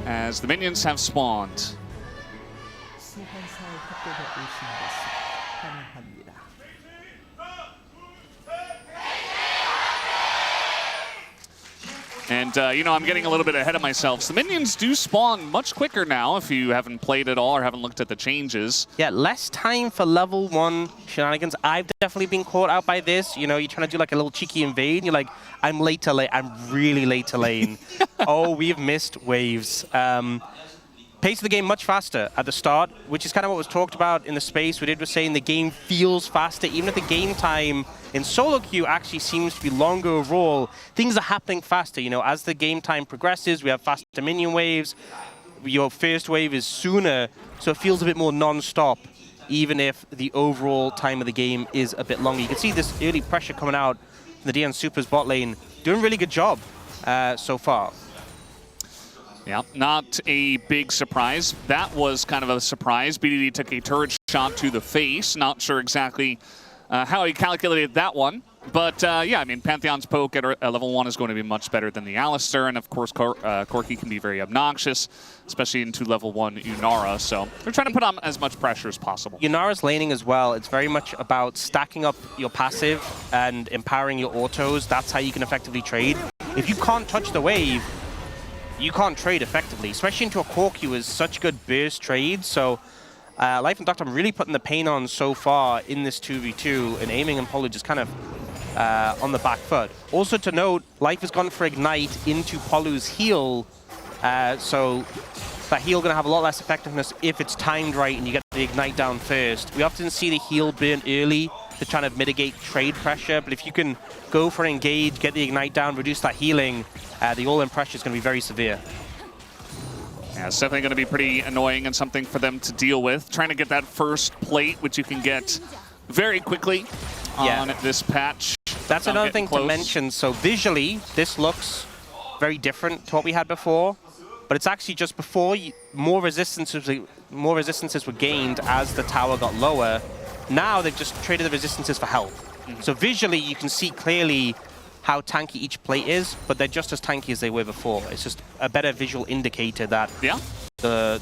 as the minions have spawned. And, you know, I'm getting a little bit ahead of myself. So the minions do spawn much quicker now if you haven't played at all or haven't looked at the changes. Yeah, less time for level 1 shenanigans. I've definitely been caught out by this. You know, you're trying to do like a little cheeky invade. You're like, I'm late to lane. I'm really late to lane. Oh, we've missed waves. Pace of the game much faster at the start, which is kind of what was talked about in the space. We was saying the game feels faster, even if the game time in solo queue actually seems to be longer overall. Things are happening faster, you know, as the game time progresses, we have faster minion waves. Your first wave is sooner, so it feels a bit more non-stop, even if the overall time of the game is a bit longer. You can see this early pressure coming out from the DN SOOPers bot lane. Doing a really good job so far. Yeah, not a big surprise. That was kind of a surprise. BDD took a turret shot to the face. Not sure exactly how he calculated that one. But yeah, I mean, Pantheon's poke at level 1 is going to be much better than the Alistar. And of course, Corki can be very obnoxious, especially into level 1 Unara. So they're trying to put on as much pressure as possible. Unara's laning as well. It's very much about stacking up your passive and empowering your autos. That's how you can effectively trade. If you can't touch the wave, you can't trade effectively, especially into a Corki is such good burst trade. So Life and Doctor, I'm really putting the pain on so far in this 2v2, and Aiming and Polu just kind of on the back foot. Also to note, Life has gone for Ignite into Polu's heal, so that heal going to have a lot less effectiveness if it's timed right and you get the Ignite down first. We often see the heal burn early to try to mitigate trade pressure, but if you can go for engage, get the Ignite down, reduce that healing, the all-in pressure is going to be very severe. Yeah, it's definitely going to be pretty annoying and something for them to deal with. Trying to get that first plate, which you can get very quickly on this patch. That's another thing to mention. So visually, this looks very different to what we had before, but it's actually just before more resistances were gained as the tower got lower. Now they've just traded the resistances for health. So visually, you can see clearly how tanky each plate is, but they're just as tanky as they were before. It's just a better visual indicator that the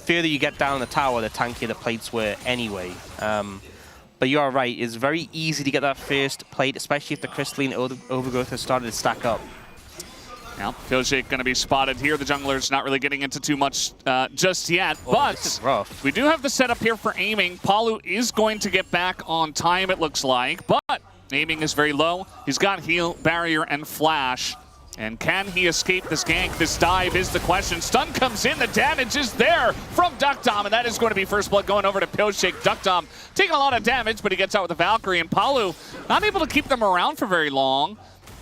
further you get down the tower, the tankier the plates were anyway. But you are right, it's very easy to get that first plate, especially if the crystalline overgrowth has started to stack up. Now, Pyojik going to be spotted here. The jungler's not really getting into too much just yet, but this is rough. We do have the setup here for Aiming. Palu is going to get back on time, it looks like, but Aiming is very low. He's got heal, barrier, and flash. And can he escape this gank? This dive is the question. Stun comes in, the damage is there from Duckdom, and that is going to be first blood going over to Pyojik. Duckdom taking a lot of damage, but he gets out with the Valkyrie, and Palu not able to keep them around for very long,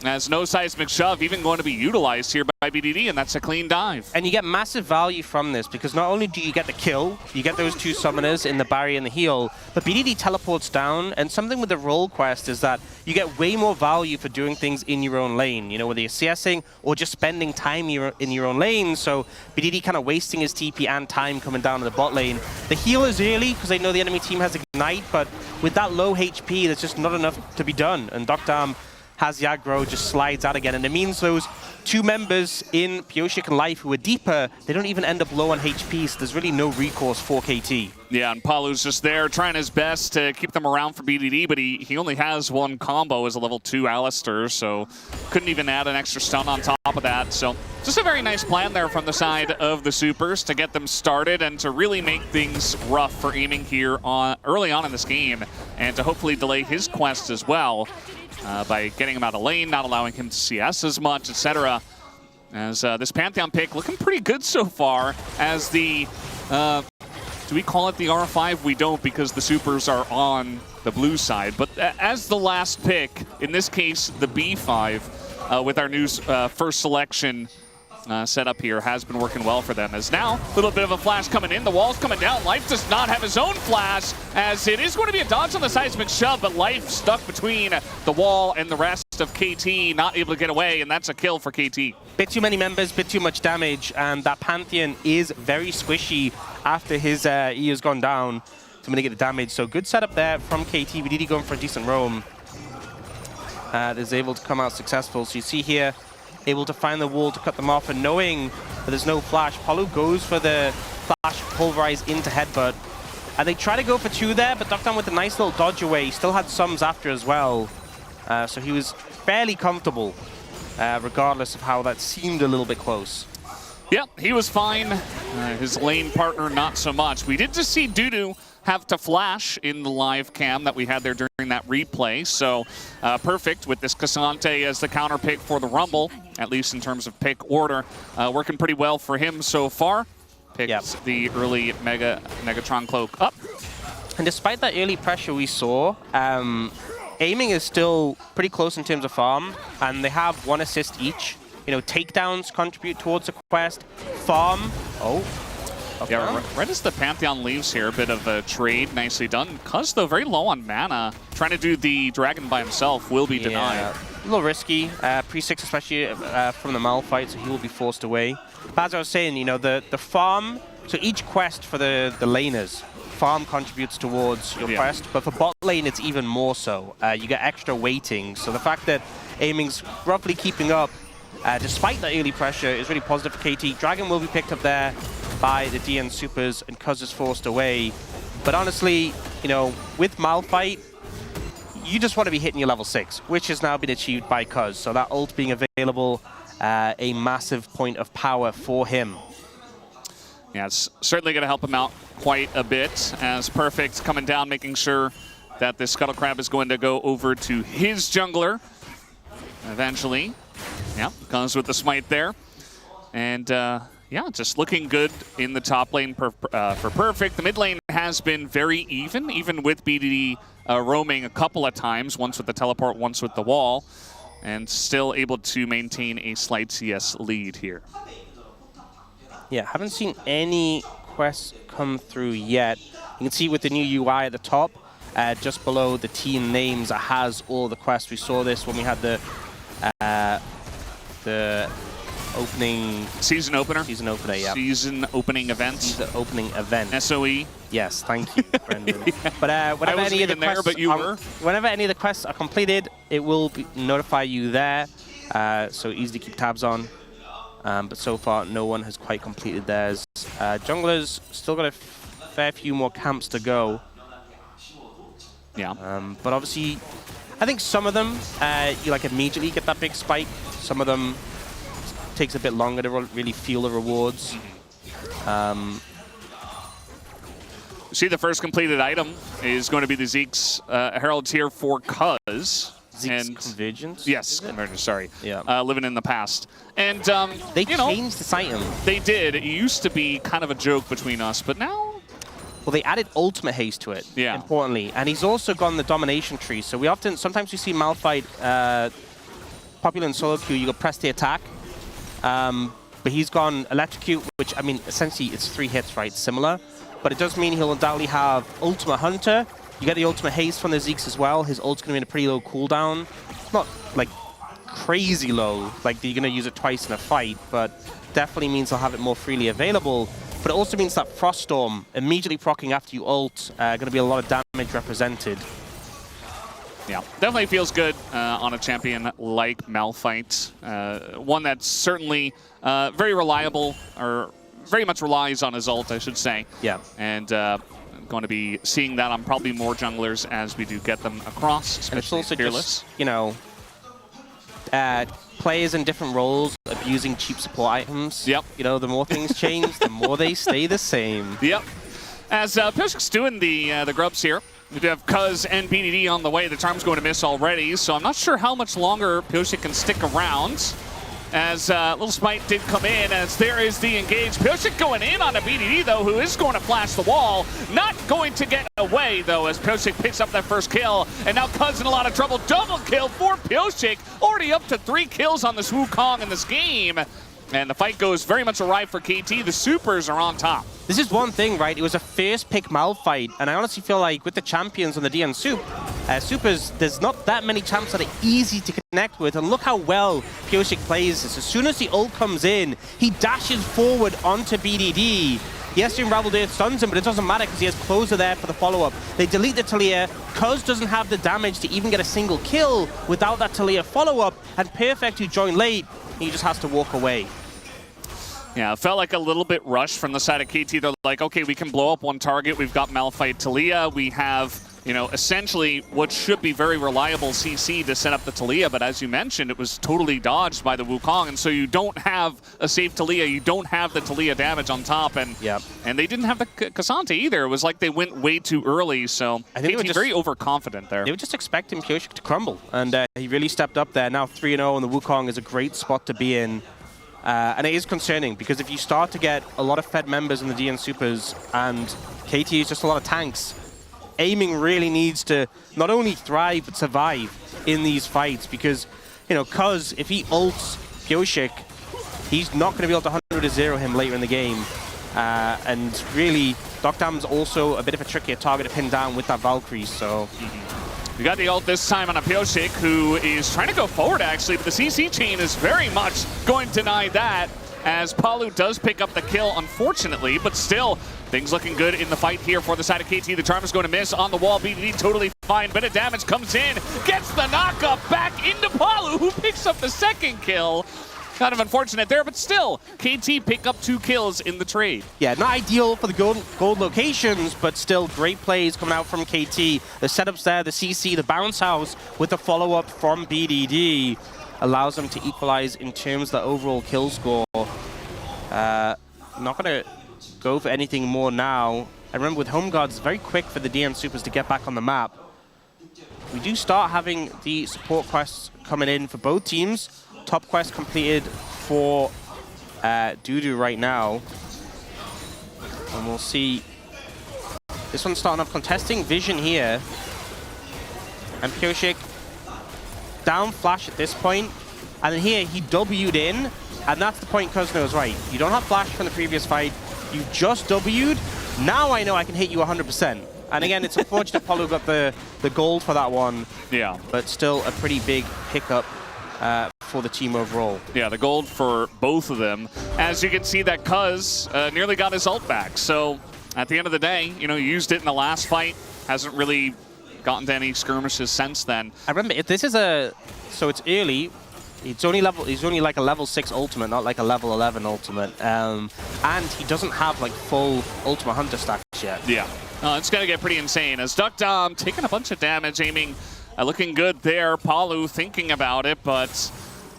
as no seismic shove even going to be utilized here by BDD, and that's a clean dive. And you get massive value from this, because not only do you get the kill, you get those two summoners in the barrier and the heal, but BDD teleports down, and something with the role quest is that you get way more value for doing things in your own lane, you know, whether you're CSing or just spending time in your own lane, so BDD kind of wasting his TP and time coming down to the bot lane. The heal is early, because they know the enemy team has Ignite, but with that low HP, there's just not enough to be done, and Duckdom has the aggro, just slides out again, and it means those two members in Pyojik and Life who are deeper, they don't even end up low on HP, so there's really no recourse for KT. Yeah, and Palu's just there trying his best to keep them around for BDD, but he only has one combo as a level 2 Alistar, so couldn't even add an extra stun on top of that. So just a very nice plan there from the side of the Soopers to get them started and to really make things rough for Aiming here early on in this game, and to hopefully delay his quest as well. By getting him out of lane, not allowing him to CS as much, etc. As this Pantheon pick looking pretty good so far as the, do we call it the R5? We don't, because the Soopers are on the blue side. But as the last pick, in this case, the B5, with our new first selection setup here has been working well for them. As now, a little bit of a flash coming in, the wall's coming down. Life does not have his own flash, as it is going to be a dodge on the seismic shove, but Life stuck between the wall and the rest of KT, not able to get away, and that's a kill for KT. Bit too many members, bit too much damage, and that Pantheon is very squishy after his E has gone down to mitigate the damage. So good setup there from KT. BDD going for a decent roam. Is able to come out successful. So you see here, able to find the wall to cut them off, and knowing that there's no flash, Palu goes for the flash pulverize into headbutt. And they try to go for 2 there, but Duckdown with a nice little dodge away. He still had sums after as well. So he was fairly comfortable, regardless of how that seemed a little bit close. Yep, he was fine. His lane partner, not so much. We did just see Dudu have to flash in the live cam that we had there during that replay. So perfect with this Cassante as the counter pick for the Rumble, at least in terms of pick order. Working pretty well for him so far. Picks the early Megatron Cloak up. And despite that early pressure we saw, aiming is still pretty close in terms of farm, and they have 1 assist each. You know, takedowns contribute towards the quest. Farm. Oh. Okay. Yeah, right as the Pantheon leaves here, a bit of a trade, nicely done. Cuz, though, very low on mana. Trying to do the Dragon by himself will be denied. A little risky. Pre-6, especially from the Malphite, so he will be forced away. But as I was saying, you know, the farm, so each quest for the laners, farm contributes towards your quest, but for bot lane, it's even more so. You get extra weighting, so the fact that aiming's roughly keeping up, despite that early pressure, is really positive for KT. Dragon will be picked up there by the DN Supers, and Cuz is forced away. But honestly, you know, with Malphite, you just want to be hitting your level 6, which has now been achieved by Cuz. So that ult being available, a massive point of power for him. Yeah, it's certainly going to help him out quite a bit, as Perfect coming down, making sure that this Scuttle Crab is going to go over to his jungler eventually. Yeah, comes with the smite there. And yeah, just looking good in the top lane for Perfect. The mid lane has been very even with BDD roaming a couple of times, once with the teleport, once with the wall, and still able to maintain a slight CS lead here. Yeah, haven't seen any quests come through yet. You can see with the new UI at the top, just below the team names, it has all the quests. We saw this when we had the opening... Season opener? Season opener, yeah. Season opening event. Season opening event. SOE. Yes, thank you, Brendan. Yeah. But whenever any of the quests but you were. Whenever any of the quests are completed, it will notify you there. So easy to keep tabs on. But so far, no one has quite completed theirs. Junglers still got a fair few more camps to go. Yeah. But obviously, I think some of them, you like immediately get that big spike. Some of them takes a bit longer to really feel the rewards. See, the first completed item is going to be the Zeke's Herald's here for Cuz. Zeke's Convergence? Yes, Convergence, sorry. Yeah. Living in the past. And, they changed this item. They did. It used to be kind of a joke between us, but now... Well, they added ultimate haste to it, importantly. And he's also gone the domination tree. So we sometimes we see Malphite popular in solo queue, you go press the attack. But he's gone electrocute, which, I mean, essentially it's 3 hits, right? Similar. But it does mean he'll undoubtedly have ultimate hunter. You get the ultimate haste from the Zeeks as well. His ult's going to be in a pretty low cooldown. It's not, like, crazy low, like you're going to use it twice in a fight, but definitely means he'll have it more freely available. But it also means that Frost Storm, immediately proccing after you ult, going to be a lot of damage represented. Yeah, definitely feels good on a champion like Malphite. One that's certainly very reliable, or very much relies on his ult, I should say. Yeah. And going to be seeing that on probably more junglers as we do get them across, especially and it's also Fearless. Just, you know, players in different roles abusing cheap support items. Yep. You know, the more things change, the more they stay the same. Yep. As Pioshik's doing the grubs here, we do have Cuz and BDD on the way. The charm's going to miss already, so I'm not sure how much longer Pioshik can stick around. As Little Smite did come in, as there is the engage. Pioshik going in on a BDD, though, who is going to flash the wall. Not going to get away, though, as Pioshik picks up that first kill. And now Cuz in a lot of trouble. Double kill for Pioshik. Already up to 3 kills on this Wukong in this game. And the fight goes very much awry for KT. The Supers are on top. This is one thing, right? It was a first pick Malphite, and I honestly feel like with the champions on the DN Supers, there's not that many champs that are easy to connect with, and look how well Pioshik plays this. As soon as the ult comes in, he dashes forward onto BDD. Yes, the Unraveled Earth stuns him, but it doesn't matter because he has Closer there for the follow-up. They delete the Talia. Cuz doesn't have the damage to even get a single kill without that Talia follow-up, and Perfect, who joined late, he just has to walk away. Yeah, it felt like a little bit rushed from the side of KT. They're like, okay, we can blow up one target. We've got Malphite Talia. We have, you know, essentially what should be very reliable CC to set up the Talia. But as you mentioned, it was totally dodged by the Wukong. And so you don't have a safe Talia. You don't have the Talia damage on top. And and they didn't have the Cassante either. It was like they went way too early. So I think KT very overconfident there. They were just expecting Pyosik to crumble. And he really stepped up there. Now 3-0, and the Wukong is a great spot to be in. And it is concerning, because if you start to get a lot of Fed members in the DN Supers and KT is just a lot of tanks, aiming really needs to not only thrive but survive in these fights, because, you know, Cuz, if he ults Pyosik, he's not going to be able to 100-0 him later in the game. And really, Dokdam's also a bit of a trickier target to pin down with that Valkyrie, so... We got the ult this time on a Pyosik, who is trying to go forward, actually, but the CC chain is very much going to deny that, as Palu does pick up the kill, unfortunately, but still, things looking good in the fight here for the side of KT. The Charm is going to miss on the wall. BDD totally fine. Bit of damage comes in, gets the knockup back into Palu, who picks up the second kill. Kind of unfortunate there, but still, KT pick up 2 kills in the trade. Yeah, not ideal for the gold locations, but still great plays coming out from KT. The setups there, the CC, the bounce house with the follow-up from BDD allows them to equalize in terms of the overall kill score. Not going to go for anything more now. I remember with Home Guards, very quick for the DN Supers to get back on the map. We do start having the support quests coming in for both teams. Top quest completed for Dudu right now. And we'll see. This one's starting off contesting Vision here. And Pyosik down flash at this point. And then here he W'd in. And that's the point Cuz knows right. You don't have flash from the previous fight. You just W'd. Now I know I can hit you 100%. And again, it's unfortunate Palu got the gold for that one. Yeah. But still a pretty big pickup for the team overall. Yeah, the gold for both of them. As you can see, that Cuz nearly got his ult back. So at the end of the day, you know, used it in the last fight. Hasn't really gotten to any skirmishes since then. I remember, if this is so it's early. He's only like a level 6 ultimate, not like a level 11 ultimate. And he doesn't have like full ultimate hunter stacks yet. Yeah, it's going to get pretty insane. As Dokdam taking a bunch of damage, aiming, looking good there. Palu thinking about it, but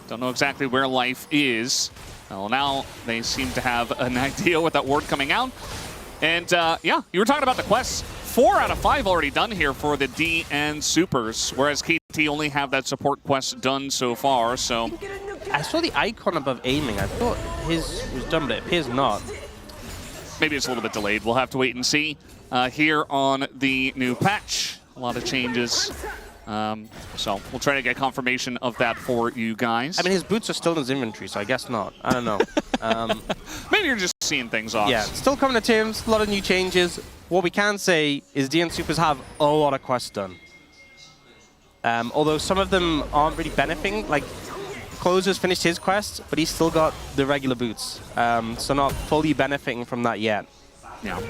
don't know exactly where life is. Well, now they seem to have an idea with that ward coming out. And yeah, you were talking about the quests. 4 out of 5 already done here for the DN Supers, whereas KT only have that support quest done so far, so... I saw the icon above aiming. I thought his was done, but it appears not. Maybe it's a little bit delayed. We'll have to wait and see here on the new patch. A lot of changes. So we'll try to get confirmation of that for you guys. I mean, his boots are still in his inventory, so I guess not. I don't know. Maybe you're just seeing things off. Yeah, still coming to terms, a lot of new changes. What we can say is DN Supers have a lot of quests done. Although some of them aren't really benefiting. Like, Closer's finished his quest, but he's still got the regular boots. So not fully benefiting from that yet. Yeah.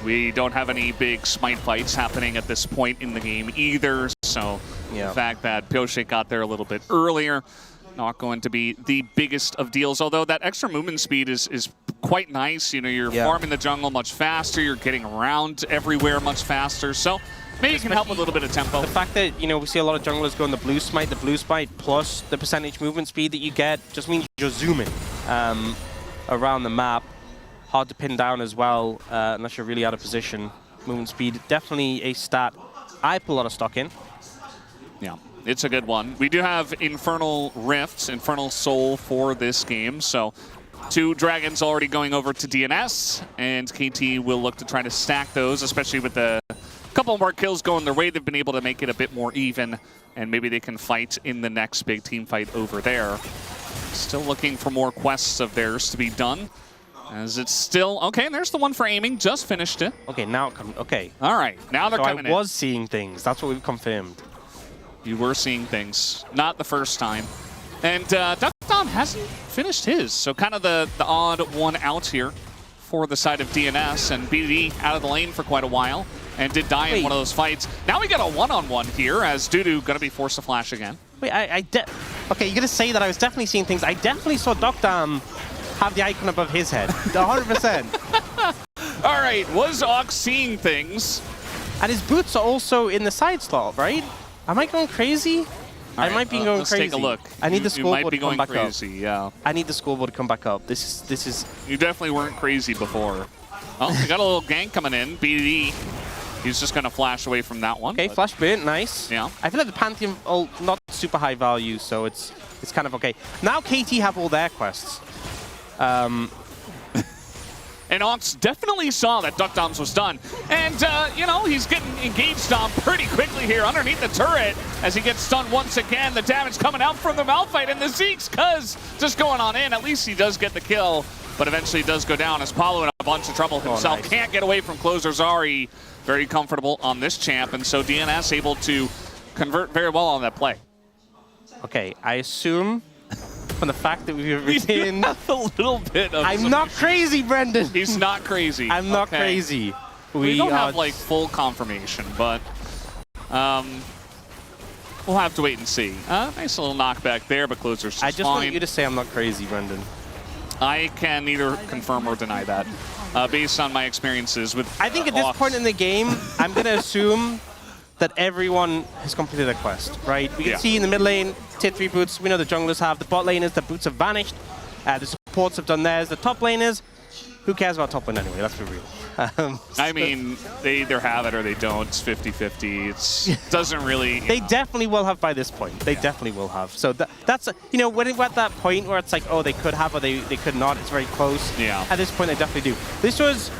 We don't have any big smite fights happening at this point in the game either, so the fact that Pyosik got there a little bit earlier, not going to be the biggest of deals, although that extra movement speed is quite nice. You know, you're farming the jungle much faster, you're getting around everywhere much faster, so maybe it can help with a little bit of tempo. The fact that, you know, we see a lot of junglers going the blue smite plus the percentage movement speed that you get just means you're zooming around the map. Hard to pin down as well, unless you're really out of position. Movement speed, definitely a stat I put a lot of stock in. Yeah, it's a good one. We do have Infernal Rifts, Infernal Soul for this game, so 2 dragons already going over to DNS, and KT will look to try to stack those, especially with the couple more kills going their way. They've been able to make it a bit more even, and maybe they can fight in the next big team fight over there. Still looking for more quests of theirs to be done. As it's still... Okay, and there's the one for aiming. Just finished it. Okay, now it comes... Okay. All right, now they're coming in. I was seeing things. That's what we've confirmed. You were seeing things. Not the first time. And Dokdam hasn't finished his, so kind of the odd one out here for the side of DNS. And BDD out of the lane for quite a while and did die in one of those fights. Now we got a one-on-one here as Dudu going to be forced to flash again. Wait, Okay, you're gonna say that I was definitely seeing things. I definitely saw Dokdam have the icon above his head. 100%. All right, was Ox seeing things? And his boots are also in the side slot, right? Am I going crazy? I might be going let's crazy. Take a look. I need the scoreboard to come back crazy, up. Yeah. I need the scoreboard to come back up. This is. You definitely weren't crazy before. Oh, we got a little gank coming in. BDD. He's just gonna flash away from that one. Okay, flash bit, nice. Yeah. I feel like the Pantheon, not super high value, so it's kind of okay. Now KT have all their quests. And Ox definitely saw that Duckdoms was done. And, you know, he's getting engaged on pretty quickly here underneath the turret as he gets stunned once again. The damage coming out from the Malphite and the Zeke's cuz just going on in. At least he does get the kill, but eventually does go down as Paulo in a bunch of trouble himself. Nice. Can't get away from Closer Zari. Very comfortable on this champ, and so DNS able to convert very well on that play. Okay, I assume from the fact that we've retained a little bit of... I'm not crazy, Brendan. He's not crazy. I'm not crazy. We don't have like full confirmation, but we'll have to wait and see. Nice little knockback there, but Closer's just I just want you to say I'm not crazy, Brendan. I can neither confirm or deny that, based on my experiences with I think at this point in the game, I'm going to assume that everyone has completed their quest, right? We can see in the mid lane, tier 3 boots, we know the junglers have. The bot laners, the boots have vanished. The supports have done theirs. The top laners, who cares about top lane anyway? Let's be real. I mean, they either have it or they don't. It's 50-50. It doesn't really... They definitely will have by this point. They definitely will have. So that's, you know, when we're at that point where it's like, oh, they could have or they could not, it's very close. Yeah. At this point, they definitely do. This was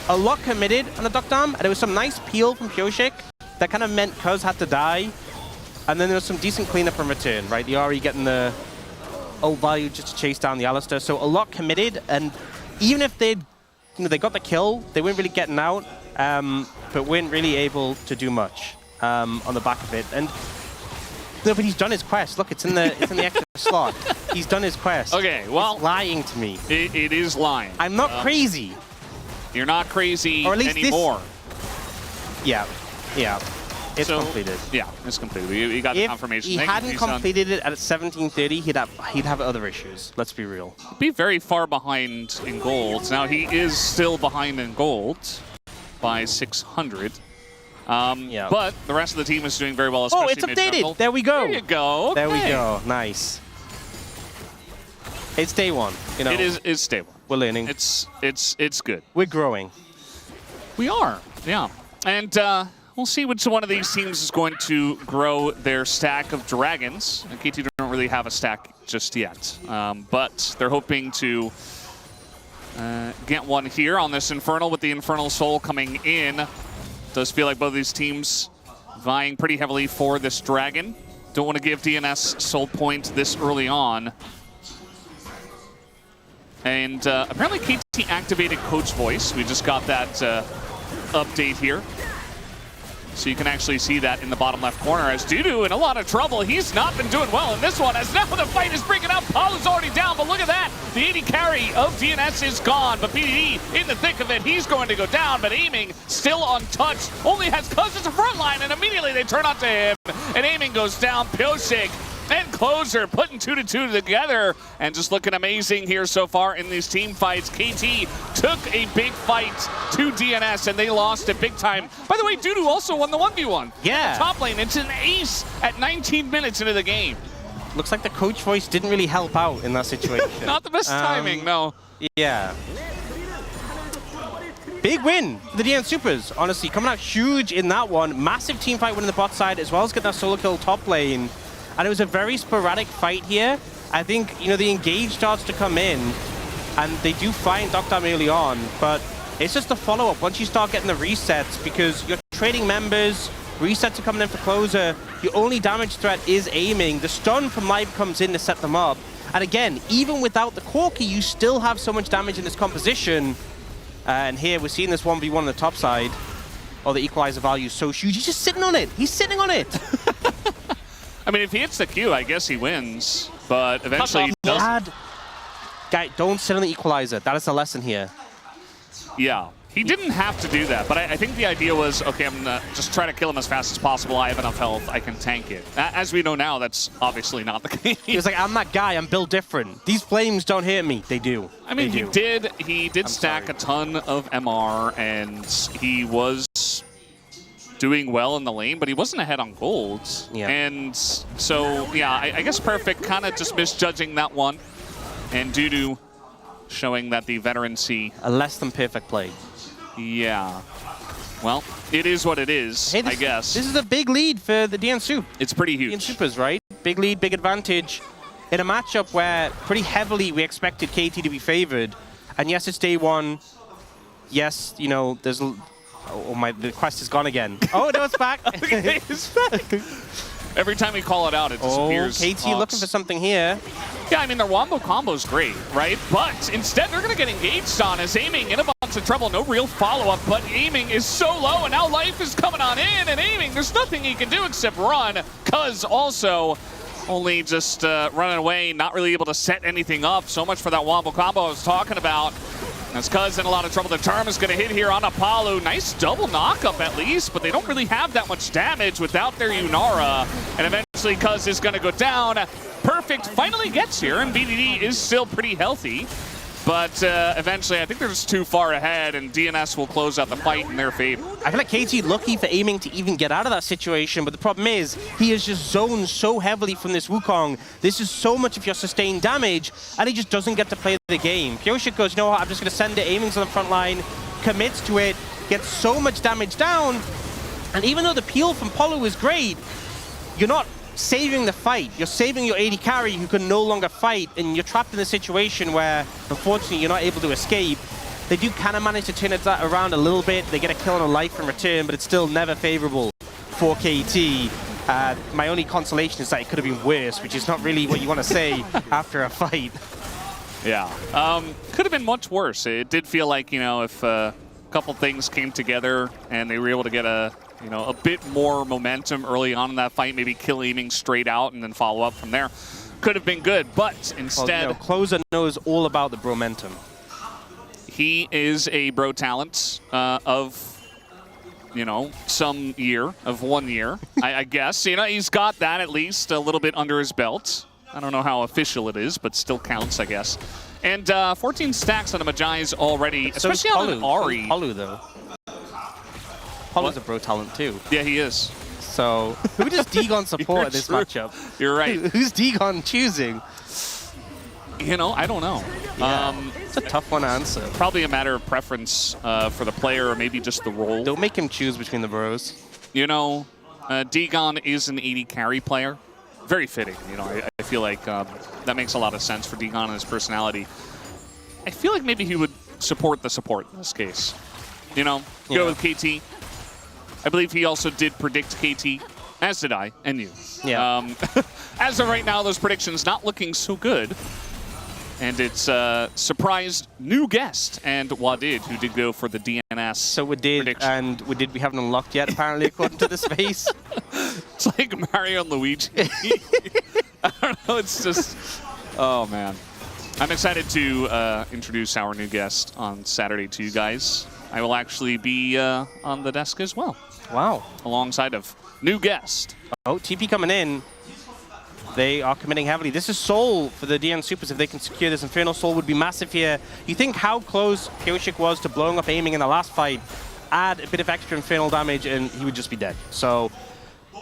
a lot committed on the Duckdam, and there was some nice peel from Pyoshik that kind of meant Cuz had to die. And then there was some decent cleanup in return, right? The Ahri getting the ult value just to chase down the Alistar. So a lot committed, and even if they'd, you know, they got the kill, they weren't really getting out, but weren't really able to do much on the back of it. And no, but he's done his quest. Look, it's in the extra slot. He's done his quest. Okay, well, it's lying to me. It is lying. I'm not crazy. You're not crazy or at least anymore. Yeah. It's completed. Yeah, it's completed. You got the confirmation. If he hadn't completed it at 1730, he'd have other issues. Let's be real. Be very far behind in gold. Now he is still behind in gold by 600. But the rest of the team is doing very well. Oh, it's updated. There we go. There you go. Okay. There we go. Nice. It's day one. You know. It's day one. We're learning. It's good. We're growing. We are. Yeah. And we'll see which one of these teams is going to grow their stack of dragons. KT don't really have a stack just yet, but they're hoping to get one here on this Infernal with the Infernal Soul coming in. Does feel like both of these teams vying pretty heavily for this dragon. Don't want to give DNS Soul Point this early on. And apparently KT activated Coach Voice. We just got that update here. So you can actually see that in the bottom left corner as Dudu in a lot of trouble. He's not been doing well in this one as now the fight is breaking up. Paulo's already down, but look at that. The 80 carry of DNS is gone, but BDD in the thick of it. He's going to go down, but Aiming still untouched. Only has Cuz as a front line, and immediately they turn onto him. And Aiming goes down. Pyoshik and Closer putting 2-2 together and just looking amazing here so far in these team fights. KT took a big fight to DNS and they lost it big time. By the way, Dudu also won the 1v1. Yeah. Top lane, it's an ace at 19 minutes into the game. Looks like the Coach Voice didn't really help out in that situation. Not the best timing, no. Yeah. Big win for the DN SOOPers, honestly. Coming out huge in that one. Massive team fight winning the bot side as well as getting that solo kill top lane. And it was a very sporadic fight here. I think, you know, the engage starts to come in, and they do find Dokdam early on, but it's just the follow-up once you start getting the resets, because you're trading members, resets are coming in for Closer, your only damage threat is Aiming. The stun from Live comes in to set them up. And again, even without the Corki, you still have so much damage in this composition. And here we're seeing this 1v1 on the top side. Oh, the equalizer value is so huge. He's just sitting on it. He's sitting on it. I mean, if he hits the Q, I guess he wins, but eventually he doesn't. Guy, don't sit on the equalizer. That is the lesson here. Yeah. He didn't have to do that, but I think the idea was, okay, I'm gonna just try to kill him as fast as possible. I have enough health, I can tank it. As we know now, that's obviously not the case. He was like, I'm that guy, I'm built different. These flames don't hit me. They do. I mean, he did stack a ton of MR, and he was doing well in the lane, but he wasn't ahead on golds. Yeah. And so, yeah, I guess Perfect kind of just misjudging that one, and Dudu showing that the veterancy... A less than perfect play. Yeah. Well, it is what it is, hey, I guess. This is a big lead for the DN Soup. It's pretty huge. DN Soopers, right? Big lead, big advantage. In a matchup where pretty heavily we expected KT to be favored. And yes, it's day one. Yes, you know, there's... Oh, the quest is gone again. Oh, no, it's back. Okay, it's back. Every time we call it out, it disappears. Oh, KT looking for something here. Yeah, I mean, their wombo combo's great, right? But instead, they're going to get engaged on as Aiming in a bunch of trouble. No real follow-up, but Aiming is so low, and now Life is coming on in, and Aiming, there's nothing he can do except run, because also only just running away, not really able to set anything up. So much for that wombo combo I was talking about. That's Cuz in a lot of trouble. The Term is going to hit here on Apollo. Nice double knockup at least, but they don't really have that much damage without their Yunara. And eventually Cuz is going to go down. Perfect finally gets here, and BDD is still pretty healthy. But eventually, I think they're just too far ahead, and DNS will close out the fight in their favor. I feel like KT lucky for Aiming to even get out of that situation, but the problem is he is just zoned so heavily from this Wukong. This is so much of your sustained damage, and he just doesn't get to play the game. Pyoshik goes, you know what, I'm just going to send it. Aiming's on the front line, commits to it, gets so much damage down, and even though the peel from Polo is great, you're not saving the fight. You're saving your AD carry who can no longer fight, and you're trapped in a situation where, unfortunately, you're not able to escape. They do kind of manage to turn it around a little bit. They get a kill and a life in return, but it's still never favorable for KT. My only consolation is that it could have been worse, which is not really what you want to say after a fight. Yeah, could have been much worse. It did feel like, you know, if a couple things came together and they were able to get a bit more momentum early on in that fight, maybe kill Aiming straight out and then follow up from there. Could have been good, but instead... Well, you know, Closer knows all about the bromentum. He is a bro talent of, you know, some year, of 1 year, I guess. You know, he's got that at least a little bit under his belt. I don't know how official it is, but still counts, I guess. And 14 stacks on the Magi's already, especially on an Ahri. Polu, though. Polo's a bro talent too. Yeah, he is. So, who does Degon support in this matchup? You're right. Who's Degon choosing? You know, I don't know. Yeah, it's a tough one to answer. Probably a matter of preference for the player, or maybe just the role. Don't make him choose between the bros. You know, Degon is an AD carry player. Very fitting. You know, I feel like that makes a lot of sense for Degon and his personality. I feel like maybe he would support the support in this case. You know, go with KT. I believe he also did predict KT, as did I, and you. Yeah. As of right now, those predictions not looking so good. And it's surprised new guest and Wadid, who did go for the DNS. So we did, prediction. and Wadid we haven't unlocked yet, apparently, according to the space. It's like Mario and Luigi. I don't know, it's just, oh man. I'm excited to introduce our new guest on Saturday to you guys. I will actually be on the desk as well. Wow. Alongside of new guest. Oh, TP coming in. They are committing heavily. This is Soul for the DN Soopers. If they can secure this, Infernal Soul would be massive here. You think how close Pyoshik was to blowing up Aiming in the last fight, add a bit of extra Infernal damage, and he would just be dead. So,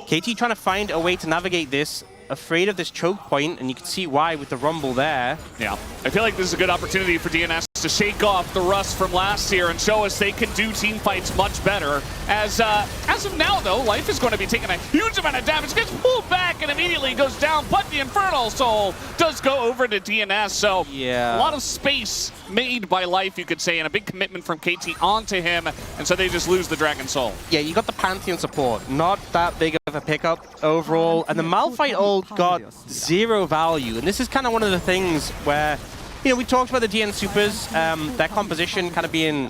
KT trying to find a way to navigate this, afraid of this choke point, and you can see why with the Rumble there. Yeah, I feel like this is a good opportunity for DNS to shake off the rust from last year and show us they can do team fights much better. As of now, though, Life is going to be taking a huge amount of damage, gets pulled back and immediately goes down, but the Infernal Soul does go over to DNS, so yeah, a lot of space made by Life, you could say, and a big commitment from KT onto him, and so they just lose the Dragon Soul. Yeah, you got the Pantheon support, not that big of a pickup overall, and the Malphite ult got 0 value, and this is kind of one of the things where, you know, we talked about the DN Soopers, their composition kind of being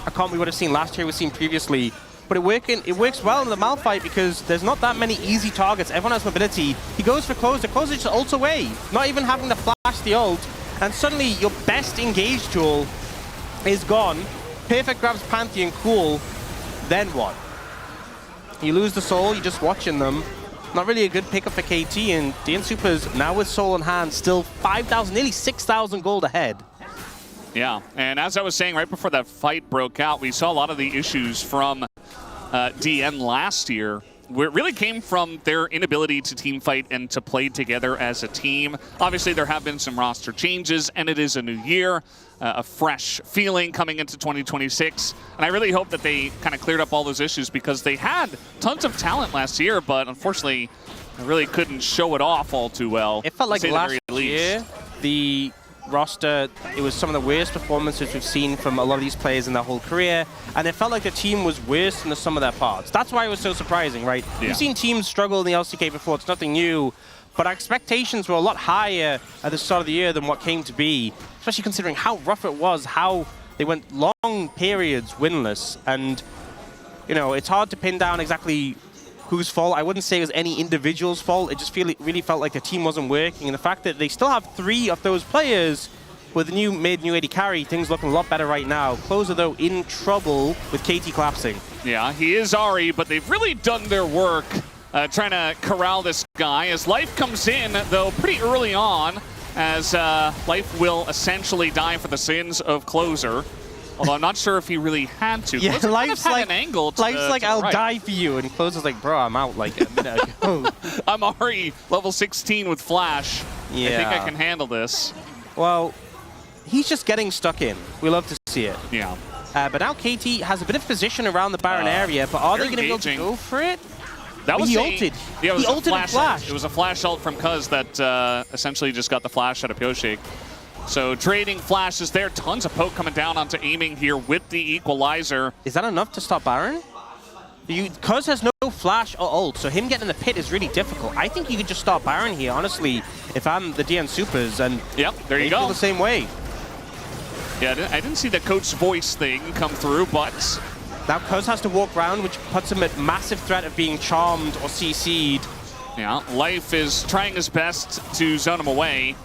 a comp we would have seen last year, we've seen previously, but it works well in the Malphite because there's not that many easy targets. Everyone has mobility. He goes for Closer. Closer just ults away, not even having to flash the ult, and suddenly your best engage tool is gone Perfect grabs Pantheon, cool. Then what? You lose the soul, you're just watching them. Not really a good pickup for KT, and DN SOOPers now with soul in hand, still 5,000, nearly 6,000 gold ahead. Yeah, and as I was saying right before that fight broke out, we saw a lot of the issues from DN last year, where it really came from their inability to team fight and to play together as a team. Obviously, there have been some roster changes, and it is a new year, a fresh feeling coming into 2026. And I really hope that they kind of cleared up all those issues, because they had tons of talent last year, but unfortunately, they really couldn't show it off all too well. It felt like last year, the roster, it was some of the worst performances we've seen from a lot of these players in their whole career, and it felt like the team was worse than the sum of their parts. That's why it was so surprising, right? Yeah. We've seen teams struggle in the LCK before, it's nothing new, but our expectations were a lot higher at the start of the year than what came to be, especially considering how rough it was, how they went long periods winless, and, you know, it's hard to pin down exactly whose fault. I wouldn't say it was any individual's fault. It just really felt like the team wasn't working. And the fact that they still have 3 of those players with the new mid-new AD carry, things looking a lot better right now. Closer, though, in trouble with KT collapsing. Yeah, he is Ari, but they've really done their work trying to corral this guy. As Life comes in, though, pretty early on, as Life will essentially die for the sins of Closer. Although I'm not sure if he really had to. Yeah, Life's like, an angle to Life's like, I'll die for you. And Closer's like, bro, I'm out like a minute ago. I'm already level 16 with Flash. Yeah. I think I can handle this. Well, he's just getting stuck in. We love to see it. Yeah. But now KT has a bit of position around the Baron area, but are they going to be able to go for it? That was he ulted. Yeah, it was he ulted and flashed. It was a flash ult from Cuz that essentially just got the flash out of Pyoshik. So trading flashes there. Tons of poke coming down onto aiming here with the equalizer. Is that enough to stop Baron? Cuz has no flash or ult, so him getting in the pit is really difficult. I think you could just stop Baron here, honestly, if I'm the DN SOOPers, and yep, there you go. Feel the same way. Yeah, I didn't see the coach voice thing come through, but now Cuz has to walk around, which puts him at massive threat of being charmed or CC'd. Yeah, Life is trying his best to zone him away.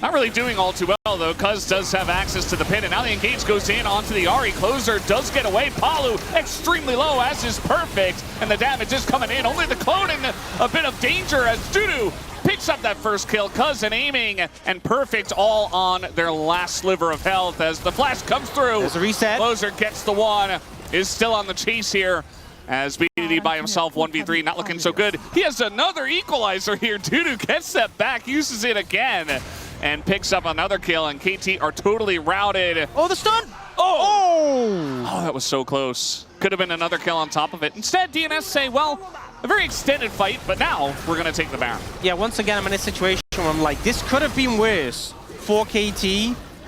Not really doing all too well, though. Cuz does have access to the pit, and now the engage goes in onto the Ari. Closer does get away. Palu extremely low, as is Perfect, and the damage is coming in. Only the clone in a bit of danger as Dudu picks up that first kill. Cuz and aiming and Perfect all on their last sliver of health as the flash comes through. There's a reset. Closer gets the one, is still on the chase here. As BDD by himself, 1v3, not looking so good. He has another equalizer here. Dudu gets that back, uses it again, and picks up another kill, and KT are totally routed. Oh, the stun! Oh, that was so close. Could have been another kill on top of it. Instead, DNS say, well, a very extended fight, but now we're going to take the Baron. Yeah, once again, I'm in a situation where I'm like, this could have been worse for KT.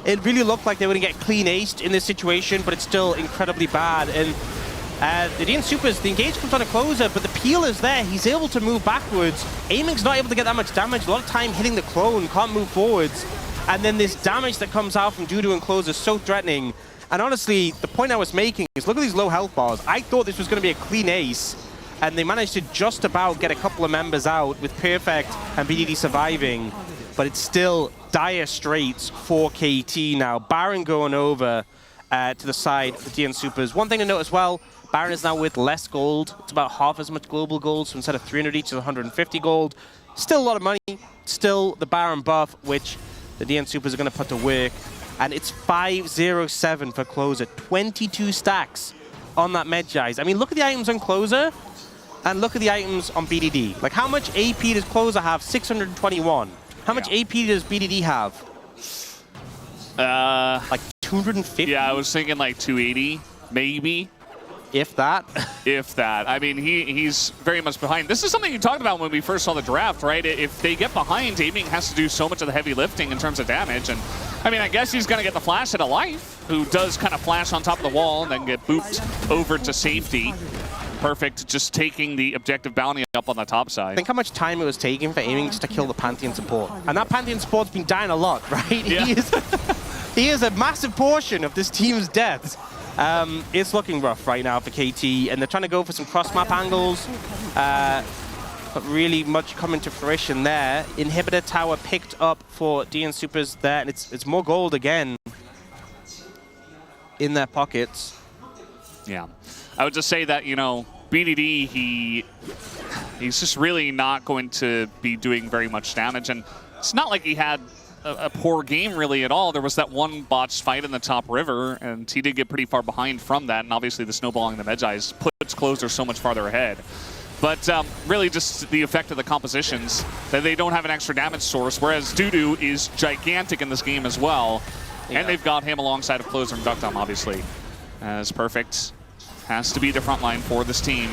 It really looked like they were going to get clean aced in this situation, but it's still incredibly bad. And the DN SOOPers, the engage comes on a Closer, but the peel is there. He's able to move backwards. Aiming's not able to get that much damage. A lot of time hitting the clone, can't move forwards. And then this damage that comes out from Dudu and Closer is so threatening. And honestly, the point I was making is look at these low health bars. I thought this was going to be a clean ace, and they managed to just about get a couple of members out with Perfect and BDD surviving. But it's still dire straits for KT now. Baron going over to the side of the DN SOOPers. One thing to note as well, Baron is now with less gold. It's about half as much global gold, so instead of 300 each, it's 150 gold. Still a lot of money. Still the Baron buff, which the DN SOOPers are going to put to work. And it's 507 for Closer. 22 stacks on that Medjais. I mean, look at the items on Closer, and look at the items on BDD. Like, how much AP does Closer have? 621. How much AP does BDD have? Like 250? Yeah, I was thinking like 280, maybe. If that. If that. I mean, he's very much behind. This is something you talked about when we first saw the draft, right? If they get behind, aiming has to do so much of the heavy lifting in terms of damage. And I mean, I guess he's going to get the flash at a Life, who does kind of flash on top of the wall and then get booped over to safety. Perfect, just taking the objective bounty up on the top side. Think how much time it was taking for aiming just to kill the Pantheon support. And that Pantheon support's been dying a lot, right? Yeah. He is a massive portion of this team's deaths. It's looking rough right now for KT, and they're trying to go for some cross-map angles, but really much coming to fruition there. Inhibitor tower picked up for DN SOOPers there, and it's more gold again in their pockets. Yeah. I would just say that, you know, BDD, he's just really not going to be doing very much damage. And it's not like he had a poor game really at all. There was that one botched fight in the top river, and he did get pretty far behind from that. And obviously the snowballing the Medjais puts Closer so much farther ahead. But really just the effect of the compositions, that they don't have an extra damage source, whereas Dudu is gigantic in this game as well. Yeah. And they've got him alongside of Closer and Duckdom, obviously. As Perfect has to be the front line for this team.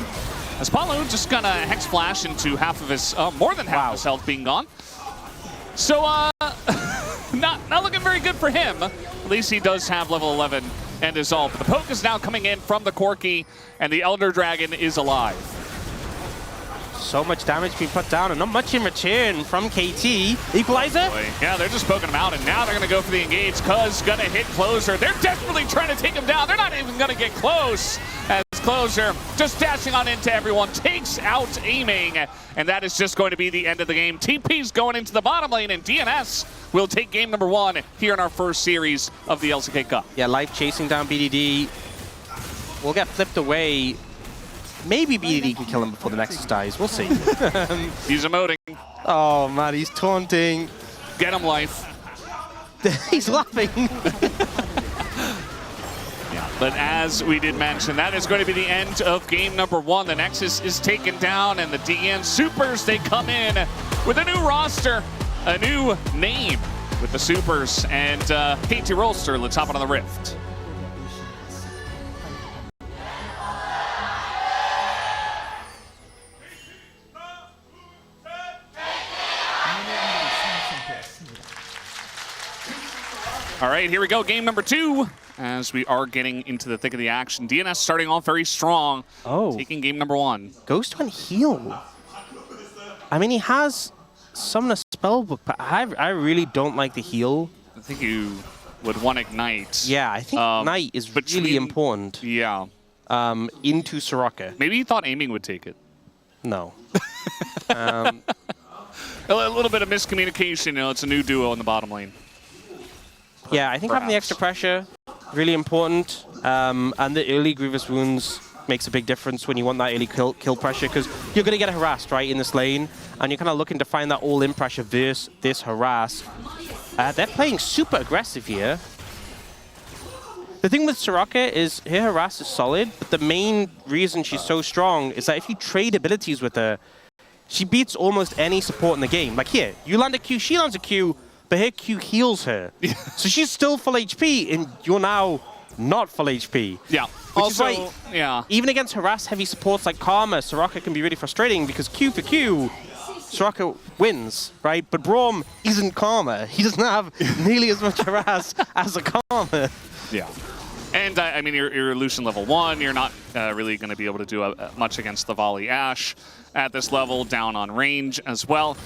As Palu just gonna Hex Flash into half of his, more than half of his health being gone. So, not looking very good for him. At least he does have level 11 and his ult. But the poke is now coming in from the Corki, and the Elder Dragon is alive. So much damage being put down, and not much in return from KT. Equalizer? Boy. Yeah, they're just poking him out, and now they're going to go for the engage. Cuz gonna hit Closer. They're desperately trying to take him down. They're not even going to get close. As Closer just dashing on into everyone, takes out aiming, and that is just going to be the end of the game. TP's going into the bottom lane, and DNS will take game number 1 here in our first series of the LCK Cup. Yeah, Life chasing down BDD. We'll get flipped away. Maybe BDD can kill him before the Nexus dies. We'll see. He's emoting. Oh, man, he's taunting. Get him, Life. He's laughing. Yeah, but as we did mention, that is going to be the end of game number 1. The Nexus is taken down, and the DN SOOPers, they come in with a new roster, a new name with the SOOPers, and KT Rolster, the top of the Rift. All right, here we go, game number 2, as we are getting into the thick of the action. DNS starting off very strong, taking game number 1. Ghost went heal. I mean, he has Summon a Spellbook, but I really don't like the heal. I think you would want Ignite. Yeah, I think Ignite is really important. Yeah. Into Soraka. Maybe he thought aiming would take it. No. A little bit of miscommunication, you know, it's a new duo in the bottom lane. Yeah, I think having the extra pressure, really important. And the early Grievous Wounds makes a big difference when you want that early kill pressure, because you're going to get harassed, right, in this lane. And you're kind of looking to find that all-in pressure versus this harass. They're playing super aggressive here. The thing with Soraka is her harass is solid, but the main reason she's so strong is that if you trade abilities with her, she beats almost any support in the game. Like here, you land a Q, she lands a Q, but her Q heals her. So she's still full HP, and you're now not full HP. Yeah. Which is why, even against harass-heavy supports like Karma, Soraka can be really frustrating, because Q for Q, Soraka wins, right? But Braum isn't Karma. He doesn't have nearly as much harass as a Karma. Yeah. And, I mean, you're Lucian level 1. You're not really going to be able to do much against the Volley Ashe at this level, down on range as well.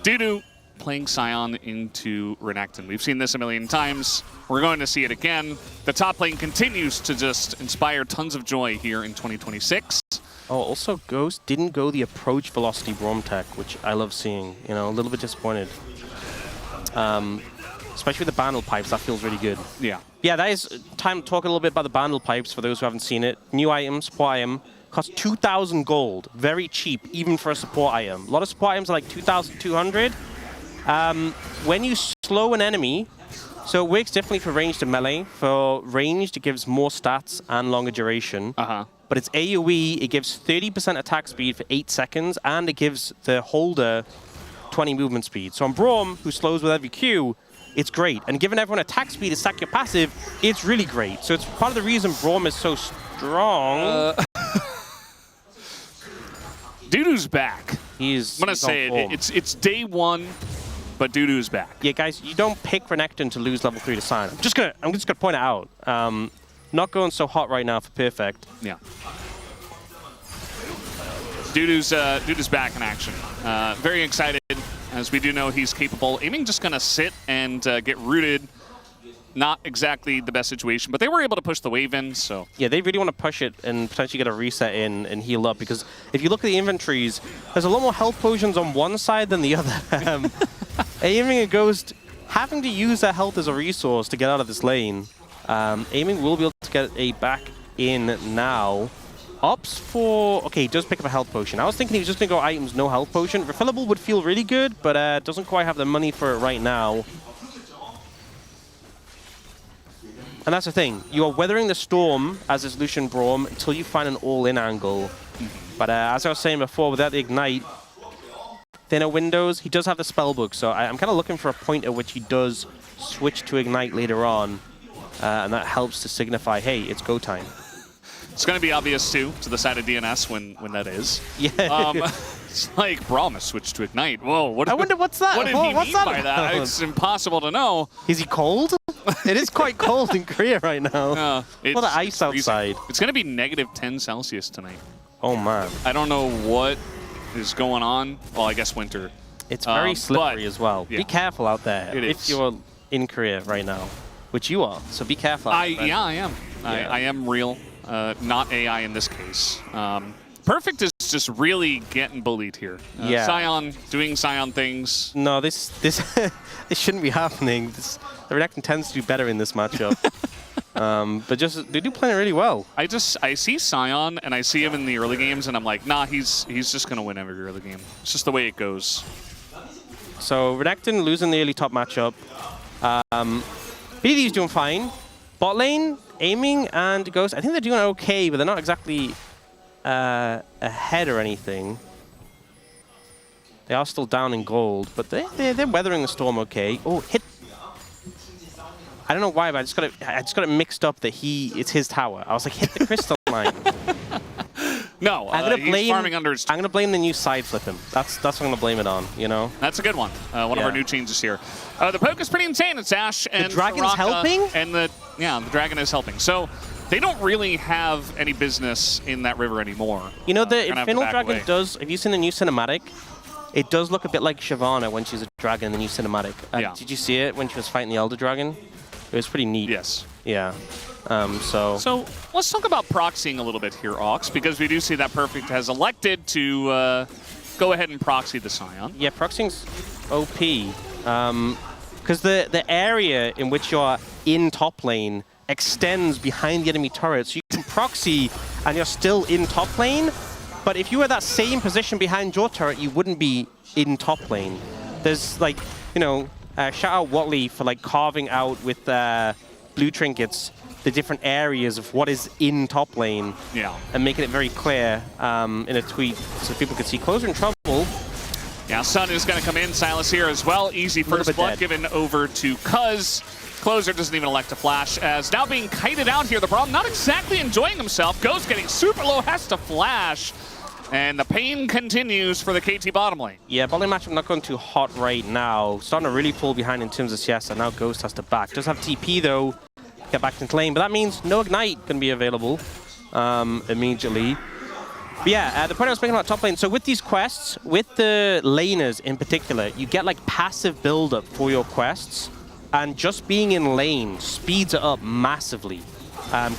Dudu playing Sion into Renekton. We've seen this a million times. We're going to see it again. The top lane continues to just inspire tons of joy here in 2026. Oh, also Ghost didn't go the approach velocity Braum tech, which I love seeing. You know, a little bit disappointed. Especially with the Bandle Pipes, that feels really good. Yeah. Yeah, that is time to talk a little bit about the Bandle Pipes for those who haven't seen it. New item, support item, costs 2,000 gold. Very cheap, even for a support item. A lot of support items are like 2,200. When you slow an enemy, so it works differently for ranged and melee. For ranged, it gives more stats and longer duration. But it's AoE, it gives 30% attack speed for 8 seconds, and it gives the holder 20 movement speed. So on Braum, who slows with every Q, it's great. And given everyone attack speed to stack your passive, it's really great. So it's part of the reason Braum is so strong. Dudu's back. I'm gonna say it. It's day 1, but Dudu's back. Yeah, guys, you don't pick Renekton to lose level 3 to Sion. I'm just gonna point it out. Not going so hot right now for Perfect. Yeah. Dudu's back in action. Very excited, as we do know he's capable. Aiming just gonna sit and get rooted. Not exactly the best situation, but they were able to push the wave in, so... Yeah, they really want to push it and potentially get a reset in and heal up, because if you look at the inventories, there's a lot more health potions on one side than the other. Aiming and Ghost having to use their health as a resource to get out of this lane. Aiming will be able to get a back in now. Opts for... Okay, he does pick up a health potion. I was thinking he was just going to go items, no health potion. Refillable would feel really good, but doesn't quite have the money for it right now. And that's the thing. You are weathering the storm as this Lucian Braum until you find an all-in angle. But as I was saying before, without the Ignite, thinner windows, he does have the spellbook. So I'm kind of looking for a point at which he does switch to Ignite later on. And that helps to signify, hey, it's go time. It's going to be obvious, too, to the side of DNS when that is. Yeah. It's like, Braum has switched to Ignite. Whoa, I wonder what's that? What did he mean by that? It's impossible to know. Is he cold? It is quite cold in Korea right now. It's a lot of ice outside. It's going to be -10 Celsius tonight. Oh, man. I don't know what is going on. Well, I guess winter. It's very slippery as well. Yeah. Be careful out there if you're in Korea right now, which you are. So be careful. Yeah, I am. Yeah. I am real. Not AI in this case. Perfect is just really getting bullied here. Yeah. Sion doing Sion things. No, this this shouldn't be happening. The Renekton tends to do better in this matchup. But they do play it really well. I see Sion and I see him in the early games and I'm like, nah, he's just gonna win every early game. It's just the way it goes. So Renekton losing the early top matchup. BDD's doing fine. Bot lane, aiming, and Ghost. I think they're doing okay, but they're not exactly ahead or anything. They are still down in gold, but they're weathering the storm okay. Oh, hit! I don't know why, but I just got it mixed up that it's his tower. I was like, hit the crystal line. No, he's farming under his... I'm gonna blame the new side flip him. That's what I'm gonna blame it on. You know. That's a good one. One of our new changes here. The poke is pretty insane. It's Ash and the dragon's helping. And the dragon is helping. So they don't really have any business in that river anymore. You know, the Infernal Dragon does. Have you seen the new cinematic? It does look a bit like Shyvana when she's a dragon in the new cinematic. Did you see it when she was fighting the Elder Dragon? It was pretty neat. Yes. Yeah. So let's talk about proxying a little bit here, Ox, because we do see that Perfect has elected to go ahead and proxy the Sion. Yeah, proxying's OP. Because the area in which you're in top lane extends behind the enemy turret. So you can proxy and you're still in top lane. But if you were that same position behind your turret, you wouldn't be in top lane. There's like, you know, shout out Watley for like carving out with blue trinkets the different areas of what is in top lane. Yeah. And making it very clear in a tweet so people could see. Closer in trouble. Yeah, Sun is going to come in. Silas here as well. Easy first blood given over to Cuz. Closer doesn't even elect to flash as now being kited out here. The Braum not exactly enjoying himself. Ghost getting super low, has to flash. And the pain continues for the KT bottom lane. Yeah, bottom lane matchup not going too hot right now. Starting to really fall behind in terms of CS, and now Ghost has to back. Does have TP though, get back into lane, but that means no Ignite going to be available immediately. But yeah, the point I was making about top lane, so with these quests, with the laners in particular, you get like passive build-up for your quests, and just being in lane speeds it up massively.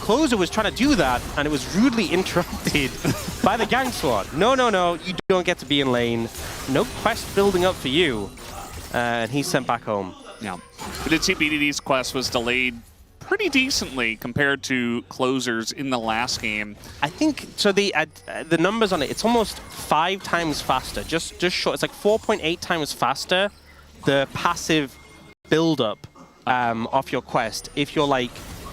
Closer was trying to do that, and it was rudely interrupted by the gang squad. No, you don't get to be in lane. No quest building up for you. And he's sent back home. Yeah. We did see BDD's quest was delayed pretty decently compared to Closer's in the last game. I think, so the numbers on it, it's almost 5 times faster. Just short. It's like 4.8 times faster, the passive build-up of your quest if you're like